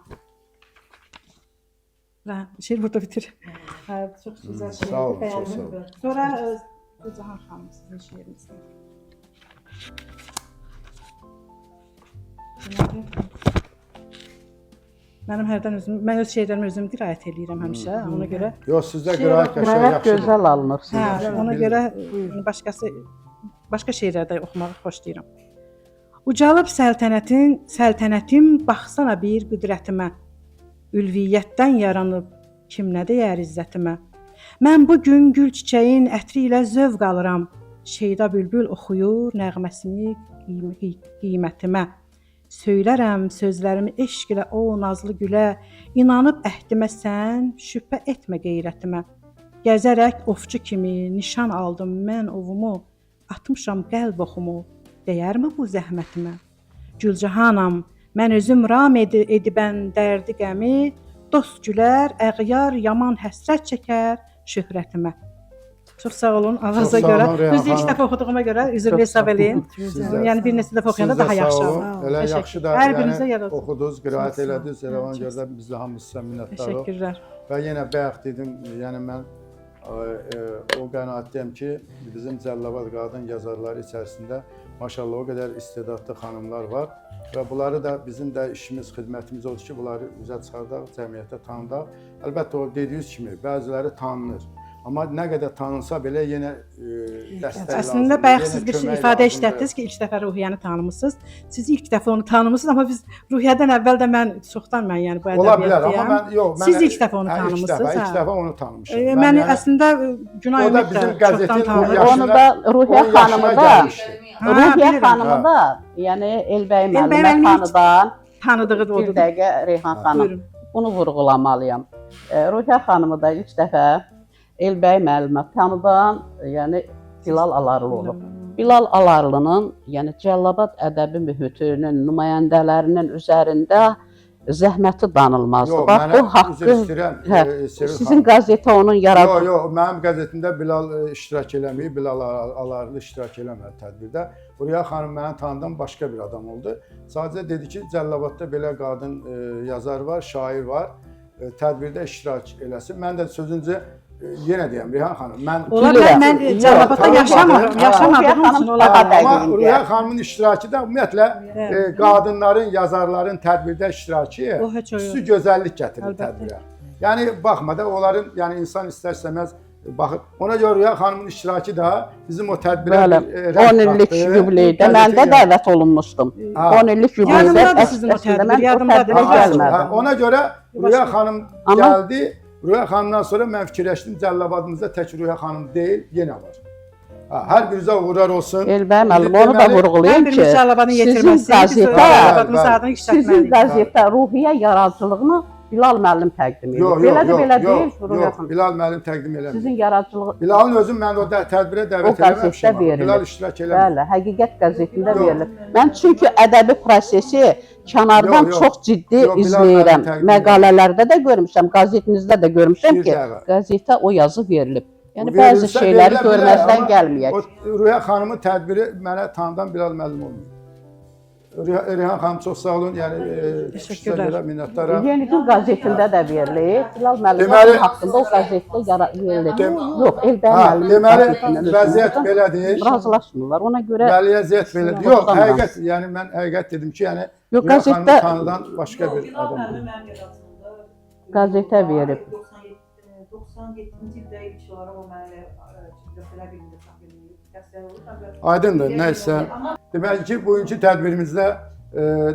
Və şeir burada bitir. Çox gözəl şeir. Sağ olun, çox sağ olun. Sonra Gülcahan xanım sizin şeirinizdir. Mən öz şeirlərimi özüm qiraət eləyirəm həmişə, ona görə. Yox, sizdə qiraət qəşəng Qiraət yaxşıdır. gözəl alınır. Hə, ona görə başqa şeirlərdə oxumağı xoşlayıram. Ucalıb səltənətim, baxsana bir qüdrətimə. Ülviyyətdən yaranıb kim nə deyər izzətimə. Mən bu gün gül çiçəyin ətri ilə zövq alıram. Şeyda bülbül oxuyur nəğməsini qiymətimə. Söylərəm sözlərimi eşq ilə o nazlı gülə, inanıb əhdimə sən, şübhə etmə qeyrətimə. Gəzərək ovçu kimi nişan aldım mən ovumu, atmışam qəlb oxumu, deyərmi bu zəhmətimə? Gülcahanam, mən özüm ram edibən dərdi qəmi, dost gülər, əğyar, yaman həsrət çəkər şöhrətimə. Çox sağ olun, ağzınıza görə. Düzdür, ilk dəfə oxuduğuma görə üzrlü hesab eləyin. Yəni bir neçə dəfə oxuyanda daha yaxşı. Elə yaxşı da Hər birinizə yaradı. oxudunuz, qiraət elədiniz, elə ona görə də biz də hamımız sizə minnətdarıq. Təşəkkürlər. Və yenə bayaq dedim, yəni mən o qənaətdəyəm ki, bizim Cəlilabad qadın yazarları içərisində maşallah o qədər istedadlı xanımlar var və bunları da bizim də işimiz, xidmətimiz odur ki, bunları üzə çıxardaq, cəmiyyətə tanıdaq. Əlbəttə o dediyiniz kimi bəziləri tanınır. Amma nə qədər tanınsa belə yenə dəstək lazımdır. Əslində bayaq siz bir ifadə işlətdiniz ki, ilk dəfə Ruhiyyəni tanımısınız. Siz ilk dəfə onu tanımısınız, amma biz Ruhiyyədən əvvəl də çoxdan mən yəni bu ola bilər, ədəbiyyatdayam. amma mən yox, Siz ilk dəfə onu tanımısınız. İlk dəfə onu tanımışam. Mən əslində Günay O da Ümid də bizim çoxdan qəzetin tanıyıram. Onu da Ruhiyyə xanımı da, Ruhiyyə bilirəm. xanımı da, yəni Elbəy Elbəy müəllimə müəllim tanıdan Tanıdığı da bir odur. dəqiqə Reyhan xanım. Buyurun. Bunu vurğulamalıyam. Ruhiyyə xanımı da ilk dəfə Elbəy müəllimə tanıdan, yəni Bilal Alarlı olub. Bilal Alarlının, yəni Cəlilabad ədəbi mühitinin nümayəndələrinin üzərində zəhməti danılmazdır. Yox, Bax bu mənə haqqı üzr istəyirəm, Sevil sizin xanım. qəzetə onun Yox, yaratdığı yox, mənim qəzetimdə Bilal iştirak eləməyib, Bilal Alarlı iştirak eləmədi tədbirdə. Ruhiyyə xanım məni tanıdan başqa bir adam oldu. Sadəcə dedi ki, Cəlilabadda belə qadın yazar var, şair var, tədbirdə iştirak eləsin. Mən də sözüncə yenə deyəm, Reyhan xanım, Ola bilər, mən Cəlilabadda tanımadım. yaşamadığım üçün ola Daha bilər. Amma dəqiq Ruhiyyə xanımın iştirakı da ümumiyyətlə qadınların, yazarların tədbirdə iştirakı O heç o yox. xüsusi gözəllik gətirir Əlbəttə. tədbirə. Yəni baxma da onların, yəni insan istər-istəməz baxır. Ona görə Ruhiyyə xanımın iştirakı da bizim o tədbirə Bəli, bir rəng 10 illik qatdı. yubileydə Qəzetə mən də gəldi. dəvət olunmuşdum. Ha. 10 illik yubileydə Yadımdadır sizin o əslində tədbir, mən o yadımdadır. tədbirə Ha, gəlmədim. ona görə Ruhiyyə xanım Amma- gəldi. Ruhiyyə xanımdan sonra mən fikirləşdim Cəlilabadımızda tək Ruhiyyə xanım deyil, yenə var. Ha, hər birinizə uğurlar olsun. Elbəy müəllim, Deməli, onu da vurğulayım Hər ki, birimiz Cəlilabadı sizin yetirməsi, biz qəzetə, Cəlilabadımızın adını sizin işlətməliyik. qəzetə Ruhiyyə yaradıcılığını Bilal müəllim təqdim edir. Yox, Belə də yox, belə deyil, yox, Ruhiyyə yox. xanım. Bilal müəllim təqdim eləmir. Sizin yaradıcılıq Bilalın özüm mən o tədbirə o dəvət qəzetdə eləməmişəm. Bilal verilir. iştirak eləmir. Bəli, həqiqət qəzetində Yox. verilir. Mən çünki ədəbi prosesi kənardan Yox, yox. çox ciddi Yox, Bilal izləyirəm. müəllim təqdim Məqalələrdə də görmüşəm, qəzetinizdə də görmüşəm Bir ki, dəqiqə. qəzetə o yazı verilib. Yəni Bu bəzi verilsə şeyləri verilə bilər, görməzdən amma gəlməyək. O Ruhiyyə xanımın tədbiri mənə tanıdan Bilal müəllim olmuyor. Reyhan xanım çox sağ olun. Yəni Təşəkkürlər. sizə görə minnətdaram. Yeni Gün qəzetində də verilir. Bilal müəllim Deməli- haqqında o qəzetdə verilir. Yox, Elbəy Ha, müəllim deməli qəzetindən vəziyyət özümüzdən belədir. razılaşmırlar. Ona görə Bəli, vəziyyət belədir. Yox, həqiqət, yəni mən həqiqət dedim ki, yəni Yox, Rüya xanımı qəzetdə- tanıdan başqa bir adam. qəzetə verib. 97-ci ildə ilk olaraq o mənə belə bildi, təsvir olub. Aydındır, nəysə. Deməli ki, bugünkü tədbirimizdə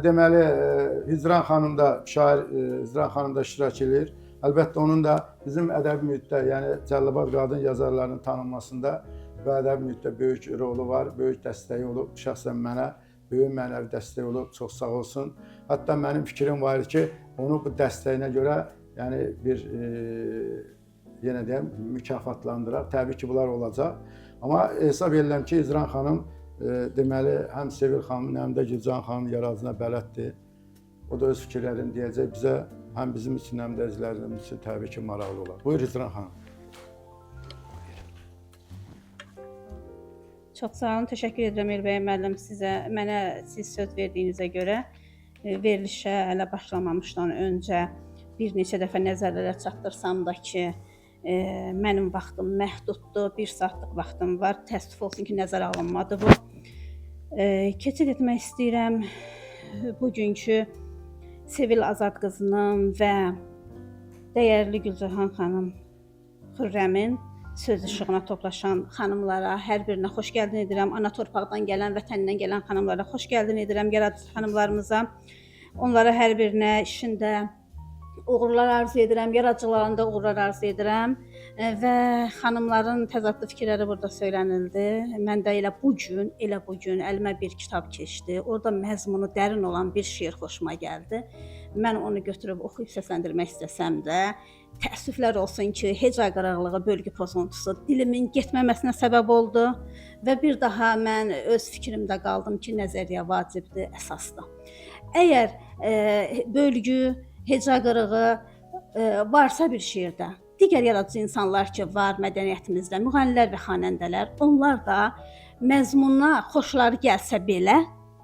deməli Hicran xanım da şair Hicran xanım da iştirak edir. Əlbəttə onun da bizim ədəbi mühitdə, yəni Cəlilabad qadın yazarlarının tanınmasında və ədəbi mühitdə böyük rolu var, böyük dəstəyi olub. Şəxsən mənə böyük mənəvi dəstək olub. Çox sağ olsun. Hətta mənim fikrim var ki, onu bu dəstəyinə görə yəni bir yenə deyim mükafatlandıraq. Təbii ki, bunlar olacaq. Amma hesab edirəm ki, Hicran xanım deməli həm Sevil xanımın, həm də Gülcan xanımın yaradıcılığına bələddir. O da öz fikirlərini deyəcək bizə, həm bizim üçün, həm də izləyicilərimiz üçün təbii ki, maraqlı olar. Buyur Hicran xanım. Çox sağ olun, təşəkkür edirəm Elbəy müəllim sizə. Mənə siz söz verdiyinizə görə verilişə hələ başlamamışdan öncə bir neçə dəfə nəzərlərə çatdırsam da ki, mənim vaxtım məhduddur, 1 saatlıq vaxtım var. Təəssüf olsun ki, nəzərə alınmadı bu. Keçid etmək istəyirəm bugünkü Sevil Azad qızının və dəyərli Gülcahan xanım Xürrəmin söz işığına toplaşan xanımlara hər birinə xoş gəldin edirəm. Ana torpaqdan gələn, vətənindən gələn xanımlara xoş gəldin edirəm, yaradıcı xanımlarımıza. Onlara hər birinə işində uğurlar arzu edirəm, yaradıcılarında uğurlar arzu edirəm və xanımların təzadlı fikirləri burada söylənildi. Mən də elə bu gün əlimə bir kitab keçdi. Orada məzmunu dərin olan bir şeir xoşuma gəldi. Mən onu götürüb oxuyub səsləndirmək istəsəm də, təəssüflər olsun ki, heca qırıqlığı, bölgü pozuntusu dilimin getməməsinə səbəb oldu və bir daha mən öz fikrimdə qaldım ki, nəzəriyyə vacibdir, əsasdır. Əgər bölgü, heca qırığı varsa bir şeirdə, digər yaradıcı insanlar ki var mədəniyyətimizdə, müğənnilər və xanəndələr, onlar da məzmununa xoşları gəlsə belə,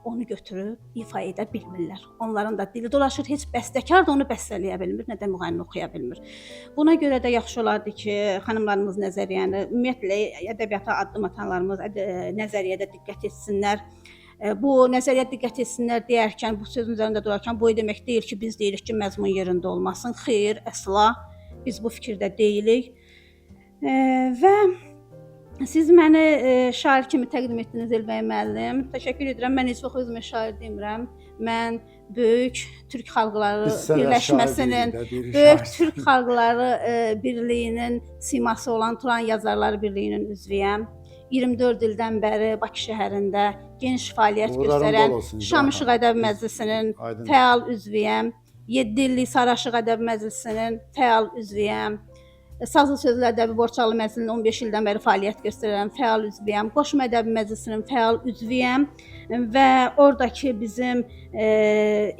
onu götürüb ifa edə bilmirlər. Onların da dili dolaşır, heç bəstəkar da onu bəstələyə bilmir, nə də müğənni oxuya bilmir. Buna görə də yaxşı olardı ki, xanımlarımız nəzəriyyəni, ümumiyyətlə ədəbiyyata addım atanlarımız nəzəriyyədə diqqət etsinlər. Bu nəzəriyyə diqqət etsinlər deyərkən, bu sözün üzərində durarkən bu demək deyil ki, biz deyirik ki, məzmun yerində olmasın. Xeyr, əsla biz bu fikirdə deyilik. Və siz məni şair kimi təqdim etdiniz Elbəy müəllim. Təşəkkür edirəm. Mən heç vaxt özümə şair demirəm. Mən Böyük Türk Xalqları Birləşməsinin, Böyük Türk Xalqları Birliyinin siması olan Turan Yazarları Birliyinin üzvüyəm. 24 ildən bəri Bakı şəhərində geniş fəaliyyət göstərən Şam İşıq Ədəbi Məclisinin fəal üzvüyəm. 7 illik Sarı İşıq Ədəbi Məclisinin fəal üzvüyəm. Sazlı Sözlü Ədəbi Borçalı Məclisinin 15 ildən bəri fəaliyyət göstərən fəal üzvüyəm. Qoşma Ədəbi Məclisinin fəal üzvüyəm və oradakı bizim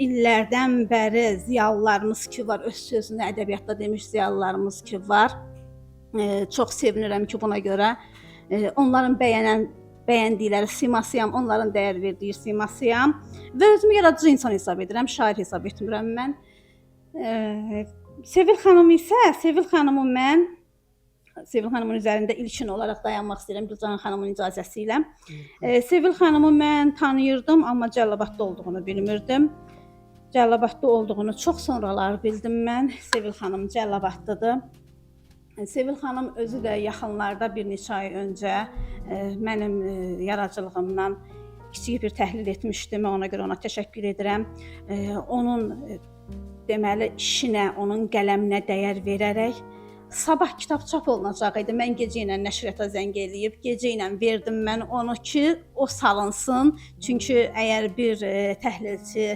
illərdən bəri ziyalılarımız ki var, öz sözünü ədəbiyyatda demiş ziyalılarımız ki var. Çox sevinirəm ki, buna görə onların bəyəndikləri simasıyam, onların dəyər verdiyi simasıyam və özümü yaradıcı insan hesab edirəm, şair hesab etmirəm mən. Sevil xanım isə, Sevil xanımın üzərində ilkin olaraq dayanmaq istəyirəm Gülcan xanımın icazəsi ilə. Sevil xanımı mən tanıyırdım, amma Cəlilabadda olduğunu bilmirdim. Cəlilabadda olduğunu çox sonralar bildim mən. Sevil xanım Cəlilabaddadır. Sevil xanım özü də yaxınlarda bir neçə ay öncə mənim yaradıcılığımdan kiçik bir təhlil etmişdi. Mən ona görə ona təşəkkür edirəm. Onun deməli işinə, onun qələminə dəyər verərək Sabah kitab çap olunacaq idi. Mən gecə ilə nəşriyyata zəng eləyib, gecə ilə verdim mən onu ki, o salınsın. Çünki əgər bir təhlilçi,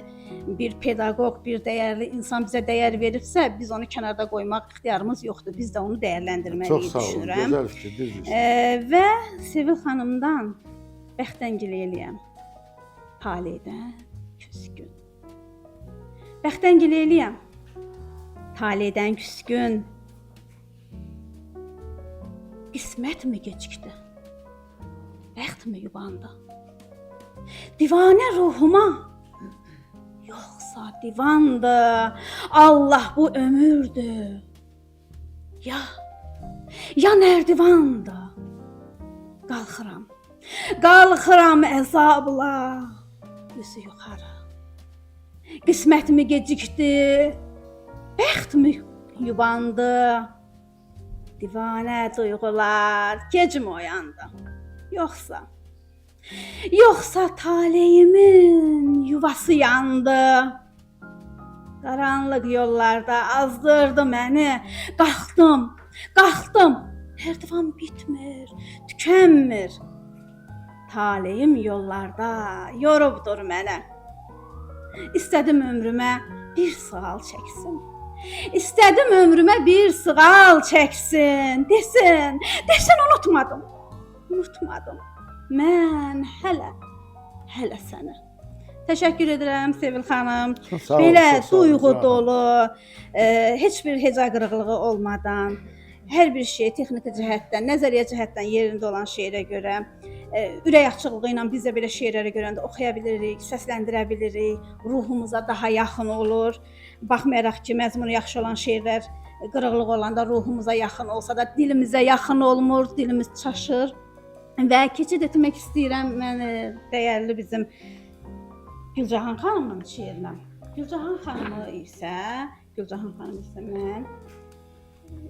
bir pedaqoq, bir dəyərli insan bizə dəyər veribsə, biz onu kənarda qoymaq ixtiyarımız yoxdur. Biz də onu dəyərləndirməliyik Çox sağ olun, düşünürəm. gözəl fikir, düzdür. Və Sevil xanımdan bəxtəngil eləyəm. Taleydən küskün. Bəxtəngil eləyəm. Taleydən küskün. Qismətmi gecikdi? Bəxtmi yubandı? Divanə ruhuma? Yoxsa divandı? Allah bu ömürdür. Ya nərdivandı? Qalxıram. Qalxıram əzabla. Üzü yuxarı. Qismətmi gecikdi? Bəxtmi yubandı? Divanə duyğular gecmi oyandı? Yoxsa taleyimin yuvası yandı? Qaranlıq yollarda azdırdı məni. Qalxdım. Nərdivan bitmir, tükənmir. Taleyim yollarda yorubdur mənə. İstədim ömrümə bir sığal çəksin. İstədim ömrümə bir sığal çəksin. Desin unutmadım. Mən hələ səni. Təşəkkür edirəm Sevil xanım. Sağ olun, Belə çox sağ olun, duyğu sağ olun. dolu, heç bir heca qırıqlığı olmadan, hər bir şey texniki cəhətdən, nəzəriyyə cəhətdən yerində olan şeirə görə, ürək açıqlığı ilə biz də belə şeirləri görəndə oxuya bilirik, səsləndirə bilirik, ruhumuza daha yaxın olur. Baxmayaraq ki, məzmunu yaxşı olan şeirlər qırıqlıq olanda ruhumuza yaxın olsa da dilimizə yaxın olmur, dilimiz çaşır. Və keçid etmək istəyirəm mən dəyərli bizim Gülcahan xanımın şeirinə. Gülcahan xanımı isə mən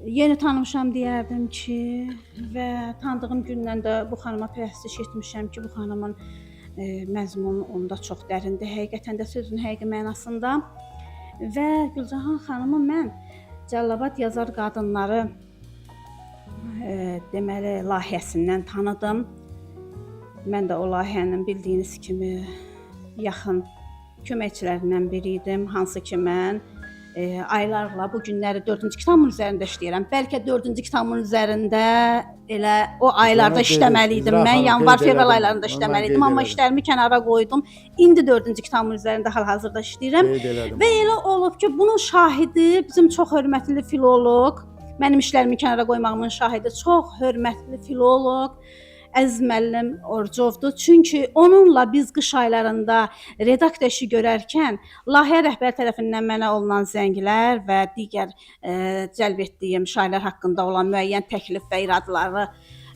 yeni tanımışam deyərdim ki, və tanıdığım gündən də bu xanıma pərəstiş etmişəm ki, bu xanımın məzmunu onda çox dərindir, həqiqətən də sözün həqiqi mənasında. Və Gülcahan xanımı mən Cəllabad yazar qadınları deməli layihəsindən tanıdım. Mən də o layihənin bildiyiniz kimi yaxın köməkçilərindən biri idim, hansı ki mən aylarla bu günləri 4-cü kitabın üzərində işləyirəm. Bəlkə 4-cü kitabın üzərində elə o aylarda işləməli idim. Mən yanvar-fevral aylarında işləməli idim, amma işlərimi kənara qoydum. İndi 4-cü kitabın üzərində hal-hazırda işləyirəm. Və elə olub ki, bunun şahidi bizim çox hörmətli filoloq, mənim işlərimi kənara qoymağımın şahidi çox hörmətli filoloq Əziz müəllim Orcovdur. Çünki onunla biz qış aylarında redaksiya işi görərkən layihə rəhbəri tərəfindən mənə olunan zənglər və digər cəlb etdiyim şairlər haqqında olan müəyyən təklif və iradları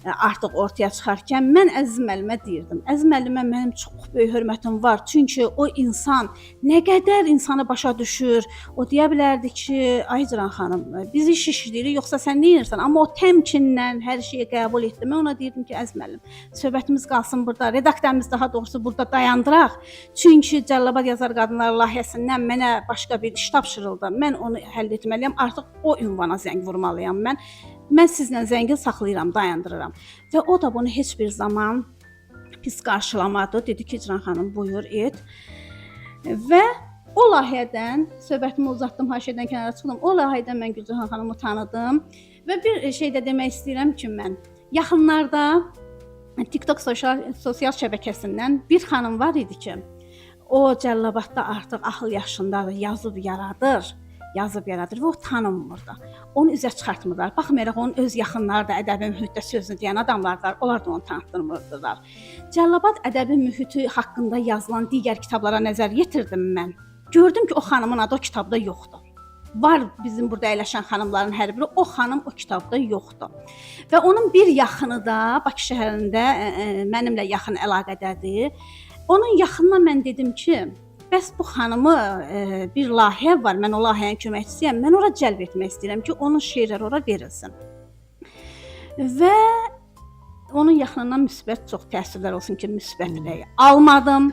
artıq ortaya çıxarkən mən Əziz müəllimə deyirdim. Əziz müəllimə mənim çox böyük hörmətim var. Çünki o insan nə qədər insanı başa düşür. O deyə bilərdi ki, ay Cıran xanım, biz iş işləyirik, yoxsa sən nə edirsən? Amma o təmkinlə hər şeyi qəbul etdi. Mən ona deyirdim ki, Əziz müəllim, söhbətimiz qalsın burada, redaksiyamız daha doğrusu burada dayandıraq. Çünki Cəllabad yazar qadınları layihəsindən mənə başqa bir iş tapşırıldı. Mən onu həll etməliyəm. Artıq o ünvana zəng vurmalıyam mən. Mən sizlə zəngi saxlayıram, dayandırıram. Və o da bunu heç bir zaman pis qarşılamadı. Dedi ki, Cıran xanım, buyur et. Və o layihədən, söhbətimi uzatdım, haşiyədən kənara çıxdım. O layihədən mən Gülcahan xanımı tanıdım. Və bir şey də demək istəyirəm ki, mən yaxınlarda TikTok sosial şəbəkəsindən bir xanım var idi ki, o Cəllabadda artıq axıl yaşındadır, yazıb yaradır və o tanınmırdı. Onu üzə çıxartmırlar. Baxmayaraq onun öz yaxınları da ədəbi mühitdə sözünü deyən adamlardır. Onlar da onu tanıtmırdılar. Cəllabad ədəbi mühiti haqqında yazılan digər kitablara nəzər yetirdim mən. Gördüm ki, o xanımın adı o kitabda yoxdur. Var bizim burada əyləşən xanımların hər biri, o xanım o kitabda yoxdur. Və onun bir yaxını da Bakı şəhərində mənimlə yaxın əlaqədədir. Onun yaxınına mən dedim ki, bəs bu xanımı bir layihə var, mən o layihənin köməkçisiyəm, mən ora cəlb etmək istəyirəm ki, onun şeirləri ora verilsin. Və onun yaxınından müsbət çox təsirlər olsun ki, müsbət rəy almadım.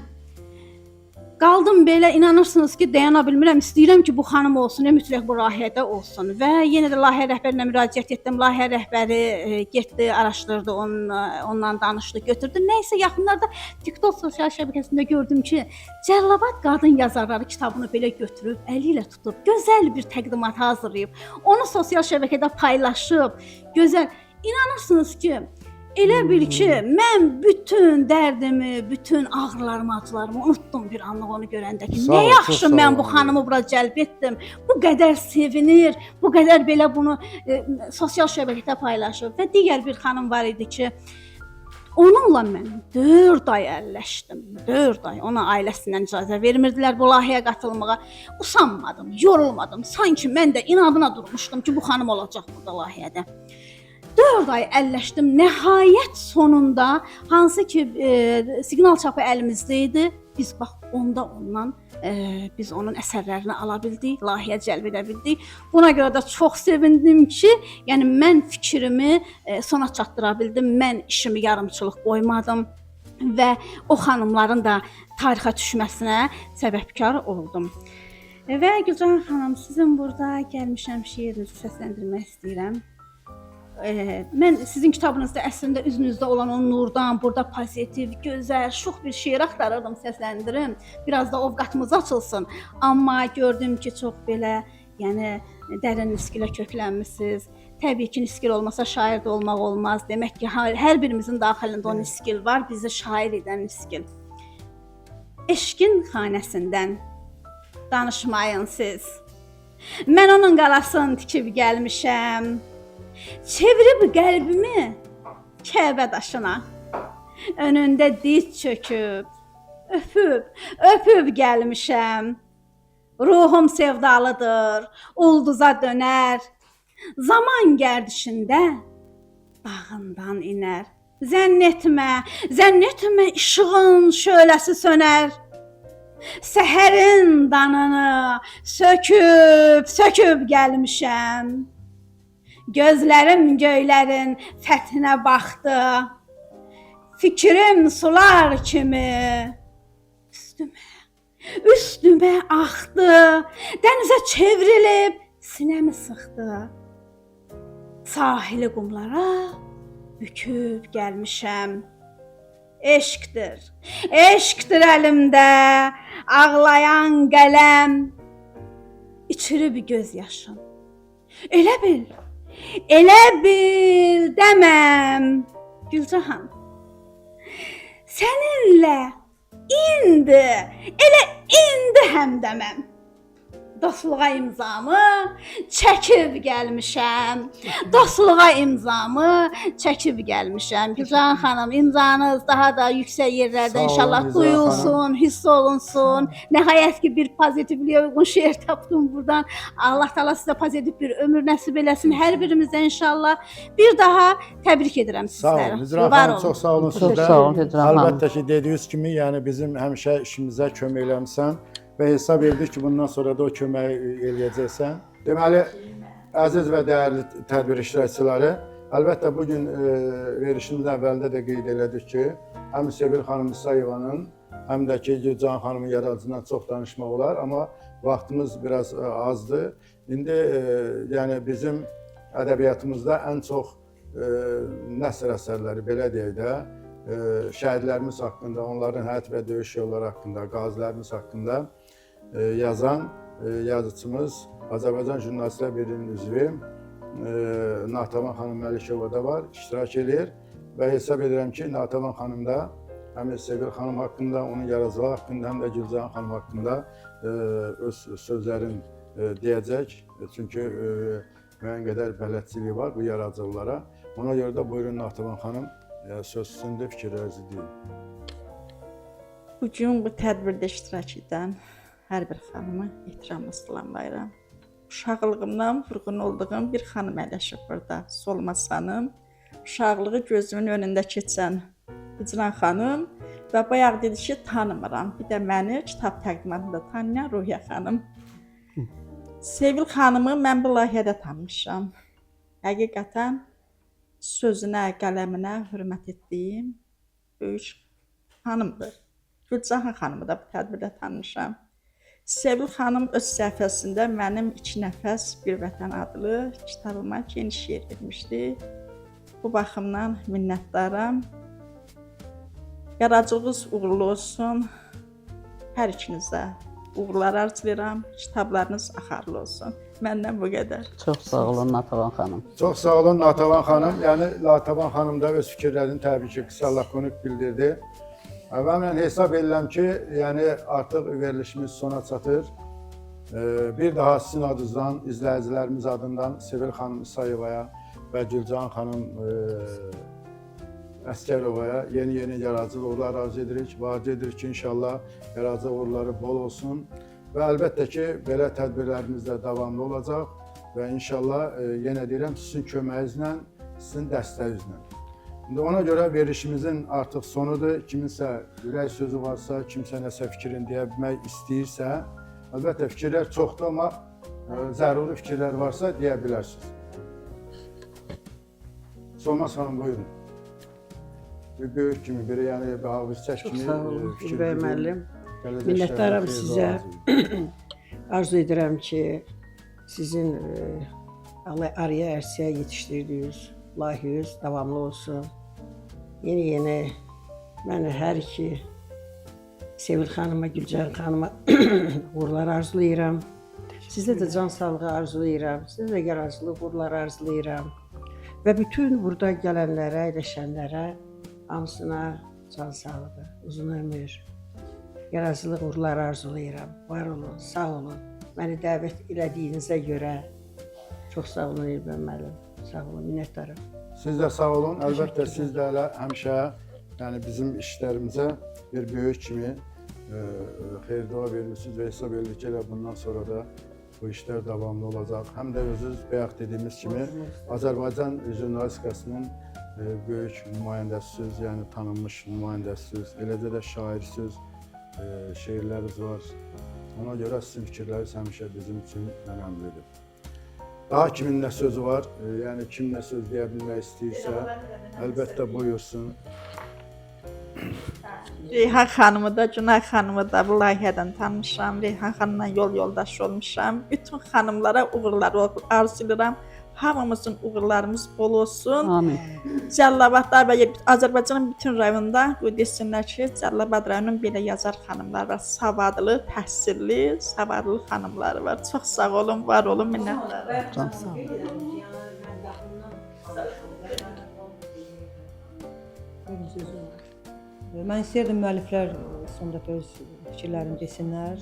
qaldım belə, inanırsınız ki, dayana bilmirəm. İstəyirəm ki, bu xanım olsun, mütləq bu layihədə olsun. Və yenə də layihə rəhbərinə müraciət etdim. Layihə rəhbəri getdi, araşdırdı, onunla danışdı, götürdü. Nəysə yaxınlarda TikTok sosial şəbəkəsində gördüm ki, Cəllabad qadın yazarları kitabını belə götürüb, əli ilə tutub, gözəl bir təqdimat hazırlayıb, onu sosial şəbəkədə paylaşıb, gözəl. İnanırsınız ki, elə bil ki, mən bütün dərdimi, bütün ağrılarımı, acılarımı unutdum bir anlıq onu görəndə ki, Sağ nə ol, yaxşı çox sağ mən ol. bu xanımı bura cəlb etdim. Bu qədər sevinir, bu qədər belə bunu sosial şəbəkədə paylaşıb. Və digər bir xanım var idi ki, onunla mən 4 ay əlləşdim. 4 ay. Ona ailəsindən icazə vermirdilər bu layihəyə qatılmağa. Usanmadım, yorulmadım. Sanki mən də inadına durmuşdum ki, bu xanım olacaq burada layihədə. 4 ay əlləşdim. Nəhayət sonunda hansı ki siqnal çapı əlimizdə idi. Biz bax onda ondan biz onun əsərlərini ala bildik, layihəyə cəlb edə bildik. Buna görə də çox sevindim ki, yəni mən fikrimi sona çatdıra bildim. Mən işimi yarımçılıq qoymadım və o xanımların da tarixə düşməsinə səbəbkar oldum. Və Gülcan xanım, sizin burada gəlmişəm şeirinizi səsləndirmək istəyirəm. Mən sizin kitabınızda əslində üzünüzdə olan o nurdan, burada pozitiv, gözəl, şux bir şeir axtarırdım, səsləndirim. Biraz da ovqatımız açılsın. Amma gördüm ki, çox belə, yəni dərin niskilə köklənmisiniz. Təbii ki, niskil olmasa şair də olmaq olmaz. Demək ki, hər birimizin daxilində o niskil var, bizi şair edən niskil. Eşqin xanəsindən danışmayın siz. Mən onun qalasını tikib gəlmişəm. Çevirib qəlbimi Kəbə daşına. Önündə diz çöküb, öpüb gəlmişəm. Ruhum sevdalıdır, ulduza dönər. Zaman gərdişində bağından inər. Zənn etmə işığın şöləsi sönər. Səhərin danını söküb gəlmişəm. Gözlərim göylərin fəthinə baxdı. Fikrim sular kimi üstümə axdı. Dənizə çevrilib sinəmi sıxdı. Sahili qumlara büküb gəlmişəm. Eşqdir əlimdə ağlayan qələm. İçirib göz yaşım. Elə bil dəməm. Gülcahan, səninlə elə indi həm dəməm. Dostluğa imzamı çəkib gəlmişəm. Gülcan xanım, imzanız daha da yüksək yerlərdə inşallah duyulsun, hiss olunsun. Nəhayət ki, bir pozitivliyə uyğun şeir tapdım buradan. Allah Taala sizə pozitiv bir ömür nəsib eləsin hər birimizə inşallah. Bir daha təbrik edirəm sizləri. Sağ olun, Hicran xanım, çox sağ olun sizə. Çox sağ olun, Hicran xanım. Əlbəttə ki, dediyiniz kimi, yəni bizim həmişə işimizə kömək eləmisən və hesab etdik ki, bundan sonra da o köməyi eləyəcəksən. Deməli, əziz və dəyərli tədbir iştirakçıları, əlbəttə bugün verişimizin əvvəlində də qeyd elədik ki, həm Sevil xanım İsayevanın, həm də ki, Gülcan xanımın yaradıcısından çox danışmaq olar, amma vaxtımız biraz azdır. İndi yəni bizim ədəbiyyatımızda ən çox nəsr əsərləri, belə deyək də, şəhidlərimiz haqqında, onların həyat və döyüş yolları haqqında, qazilərimiz haqqında yazan yazıçımız Azərbaycan Jurnalistlər Birliyinin üzvü Natəvan xanım Məlikova da var, iştirak edir və hesab edirəm ki, Natəvan xanım da həm Sevil xanım haqqında, onun yaradıcılığı haqqında, həm də Gülcan xanım haqqında öz sözlərini deyəcək. Çünki müəyyən qədər bələdçiliyi var bu yaradıcılıqlara. Ona görə də buyurun Natəvan xanım, söz sizində, fikirlərinizi deyin. Bugün bu tədbirdə iştirak edən hər bir xanımı ehtiramla salamlayıram. Uşaqlığımdan vurğun olduğum bir xanım əyləşib burada, Solmaz xanım. Uşaqlığı gözümün önündə keçən Hicran xanım və bayaq dedi ki, tanımıram. Bir də məni kitab təqdimatında tanıyan Ruhiyyə xanım. Sevil xanımı mən bu layihədə tanımışam. Həqiqətən sözünə, qələminə hörmət etdiyim böyük xanımdır. Gülcahan xanımı da bu tədbirdə tanımışam. Sevil xanım öz səhifəsində mənim 2 nəfəs Bir Vətən adlı kitabıma geniş yer vermişdi. Bu baxımdan minnətdaram. Yaradıcılığınız uğurlu olsun. Hər ikinizə uğurlar arzulayıram. Kitablarınız axarlı olsun. Məndən bu qədər. Çox sağ olun Natavan xanım. Çox sağ olun Natavan xanım. Yəni Natavan xanım da öz fikirlərini təbii ki, qısa lakonik bildirdi. Və mən hesab edirəm ki, yəni artıq verilişimiz sona çatır. Bir daha sizin adınızdan, izləyicilərimiz adından Sevil xanım İsayevaya və Gülcahan xanım Əskərovaya yeni yaradıcı uğurlar arzu edirik. Arzu edirik ki, inşallah yaradıcı uğurları bol olsun. Və əlbəttə ki, belə tədbirlərimiz də davamlı olacaq və inşallah yenə deyirəm, sizin köməyinizlə, sizin dəstəyinizlə. İndi ona görə verilişimizin artıq sonudur. Kiminsə ürək sözü varsa, kimsə nəsə fikrini deyə bilmək istəyirsə, əlbəttə fikirlər çoxdur, amma zəruri fikirlər varsa deyə bilərsiniz. Solmaz xanım, buyurun. Bir böyük kimi, biri yəni bir hafizçək kimi Çox sağ olun fikir İlbey bildirin. müəllim. Gələcək Minnətdaram işləriniz sizə. xeyirli olsun. Arzu edirəm ki, sizin araya ərsəyə yetişdirdiyiniz layihəniz davamlı olsun. Yeni mən hər iki Sevil xanıma, Gülcan xanıma uğurlar arzulayıram. Sizə də can sağlığı arzulayıram. Sizə də yaradıcılıq uğurlar arzulayıram. Və bütün burada gələnlərə, əyləşənlərə hamısına can sağlığı, uzun ömür, yaradıcılıq uğurlar arzulayıram. Var olun, sağ olun. Məni dəvət elədiyinizə görə çox sağ olun İlbey müəllim. Sağ olun, minnətdaram. Siz də sağ olun. Əlbəttə siz də elə həmişə yəni bizim işlərimizə bir böyük kimi xeyir-dua vermişsiniz və hesab edirik ki, elə bundan sonra da bu işlər davamlı olacaq. Həm də özünüz bayaq dediyimiz kimi Azərbaycan jurnalistikasının böyük nümayəndəsiniz, yəni tanınmış nümayəndəsiniz, eləcə də şairsiniz, şeirləriniz var. Ona görə sizin fikirləriniz həmişə bizim üçün önəmlidir. Daha kimin nə sözü var, yəni kim nə söz deyə bilmək istəyirsə, əlbəttə buyursun. Reyhan xanımı da, Günay xanımı da bu layihədən tanımışam. Reyhan xanımla yol yoldaş olmuşam. Bütün xanımlara uğurlar arzulayıram. Hamımızın uğurlarımız bol olsun. Amin. Cəllabadda və Azərbaycanın bütün rayonunda bu desinlər ki, Cəllabad rayonunun belə yazar xanımlar var. Savadlı, təhsilli, savadlı xanımları var. Çox sağ olun, var olun, minnətdaram. Can sağ olun. Mən istəyirdim müəlliflər son dəfə öz fikirlərini desinlər.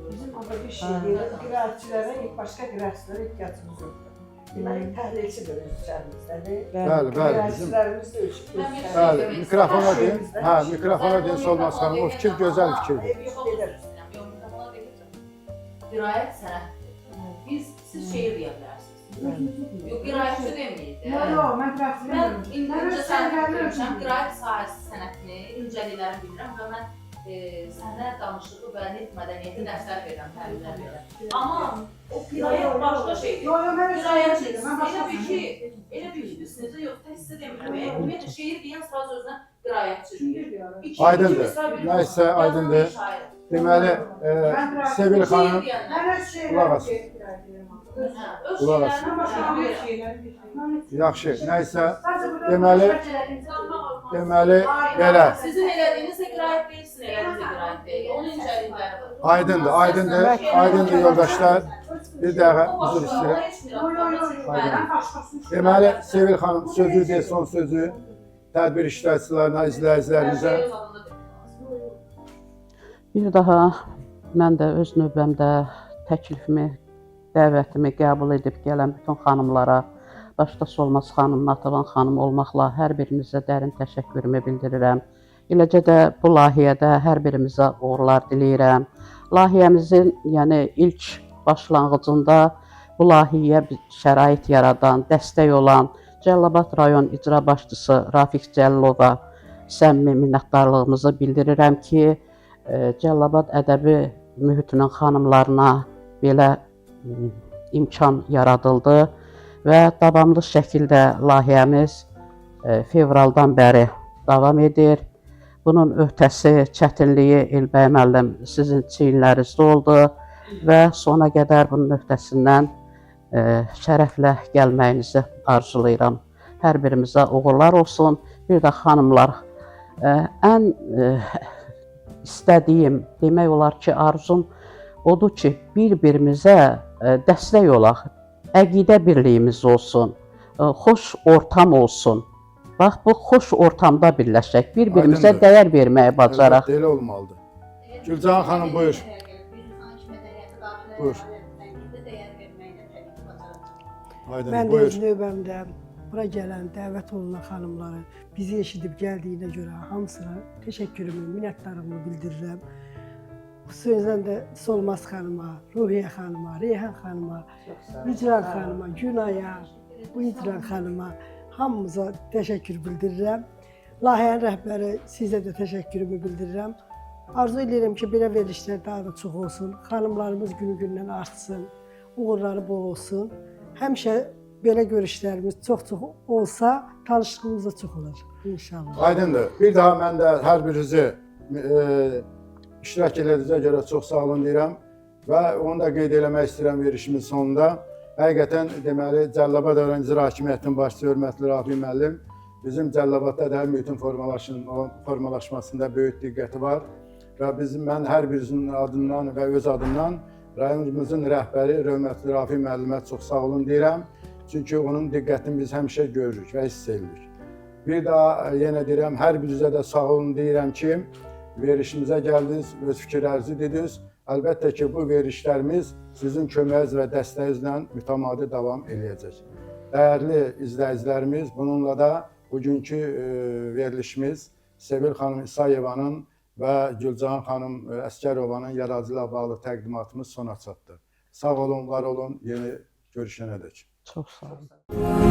Bizim orada bir şey deyirəm, qiraətçilərə, başqa qiraətçilərə ehtiyacımız yoxdur. Deməli, təhlilçi də öz üzərimizdədir. Bəli, bəli, bizim. Qiraətçilərimiz də öz Bəli, mikrofona deyin. Hə, mikrofona deyin Solmaz xanım. O fikir gözəl fikirdir. Qiraət sənətdir. Siz şeir deyə bilərsiniz. Yox, qiraətçi deməyik də. Mən qiraətçi Mən incə sənət görmüşəm, qiraət sahəsi sənətini, incəliklərini bilirəm və mən sənət danışığı və nitq mədəniyyəti dərslər verirəm, təlimlər verirəm. Amma o qiraət başqa şeydir. Qiraətçi, elə bir ki, biz necə yox, təhsil demirəm. Ümumiyyətlə, şeir deyən saz özünə qiraətçidir. Aydındır, nəysə aydındır. Deməli, Sevil xanım, qulaq asın. Yaxşı, nəysə, deməli belə. Sizin elədiyinizə qiraət deyil, sizin elədiyinizə qiraət deyil. Onun incəlikləri var. Aydındır yoldaşlar. Bir dəqiqə üzr istəyirəm. Deməli, Sevil xanım sözü deyə son sözü tədbir iştirakçılarına, izləyicilərimizə. Bir daha mən də öz növbəmdə təklifimi, dəvətimi qəbul edib gələn bütün xanımlara, başda Solmaz xanım, Natavan xanım olmaqla hər birinizə dərin təşəkkürümü bildirirəm. Eləcə də bu layihədə hər birimizə uğurlar diləyirəm. Layihəmizin ilk başlanğıcında bu layihəyə şərait yaradan, dəstək olan Cəlilabad rayon icra başçısı Rafiq Cəlilova səmimi minnətdarlığımızı bildirirəm ki, Cəlilabad ədəbi mühitinin xanımlarına belə imkan yaradıldı və davamlı şəkildə layihəmiz fevraldan bəri davam edir. bunun öhdəsi, çətinliyi Elbəy müəllim sizin çiyinlərinizdə oldu və sona qədər bunun öhdəsindən şərəflə gəlməyinizi arzulayıram. Hər birimizə uğurlar olsun. Bir də xanımlar, ən istədiyim, demək olar ki, arzum odur ki, bir-birimizə dəstək olaq, əqidə birliyimiz olsun, xoş ortam olsun. Bax, bu xoş ortamda birləşək, bir-birimizə Aydındır. dəyər verməyi bacaraq. Əlbəttə, elə olmalıdır. Gülcan xanım, buyur. Buyur. Aydın, Mən də buyur. öz növbəmdə bura gələn, dəvət olunan xanımları bizi eşidib gəldiyinə görə hamısına təşəkkürümü, minnətdarlığımı bildirirəm. Xüsusən də Solmaz xanıma, Ruhiyyə xanıma, Reyhan xanıma, İcran xanıma, Günaya, bu İcran xanıma hamımıza təşəkkür bildirirəm. Layihənin rəhbəri sizə də təşəkkürümü bildirirəm. Arzu edirəm ki, belə verilişlər daha da çox olsun. Xanımlarımız günü-gündən artsın, uğurları bol olsun. Həmişə belə görüşlərimiz çox-çox olsa, tanışlığımız da çox olur inşallah. Aydındır. Bir daha mən də hər birinizi iştirak elədiyinizə görə çox sağ olun deyirəm və onu da qeyd eləmək istəyirəm verilişimin sonunda. Həqiqətən deməli Cəlilabad rayon İcra Hakimiyyətinin başçısı hörmətli Rafi müəllim bizim Cəlilabadda da mühitin formalaşmasında böyük diqqəti var və mən hər birinizin adından və öz adımdan rayonumuzun rəhbəri hörmətli Rafi müəllimə çox sağ olun deyirəm. Çünki onun diqqətini biz həmişə görürük və hiss edirik. Bir daha yenə deyirəm, hər birinizə də sağ olun deyirəm ki, verilişimizə gəldiniz, öz fikirlərinizi dediniz. Əlbəttə ki, bu verilişlərimiz sizin köməyiniz və dəstəyinizlə mütəmadi davam edəcək. Dəyərli izləyicilərimiz, bununla da bugünkü verilişimiz Sevil xanım İsayevanın və Gülcan xanım Əskərovanın yaradıcılıqla bağlı təqdimatımız sona çatdı. Sağ olun, var olun, yeni görüşənədək. Çox sağ olun.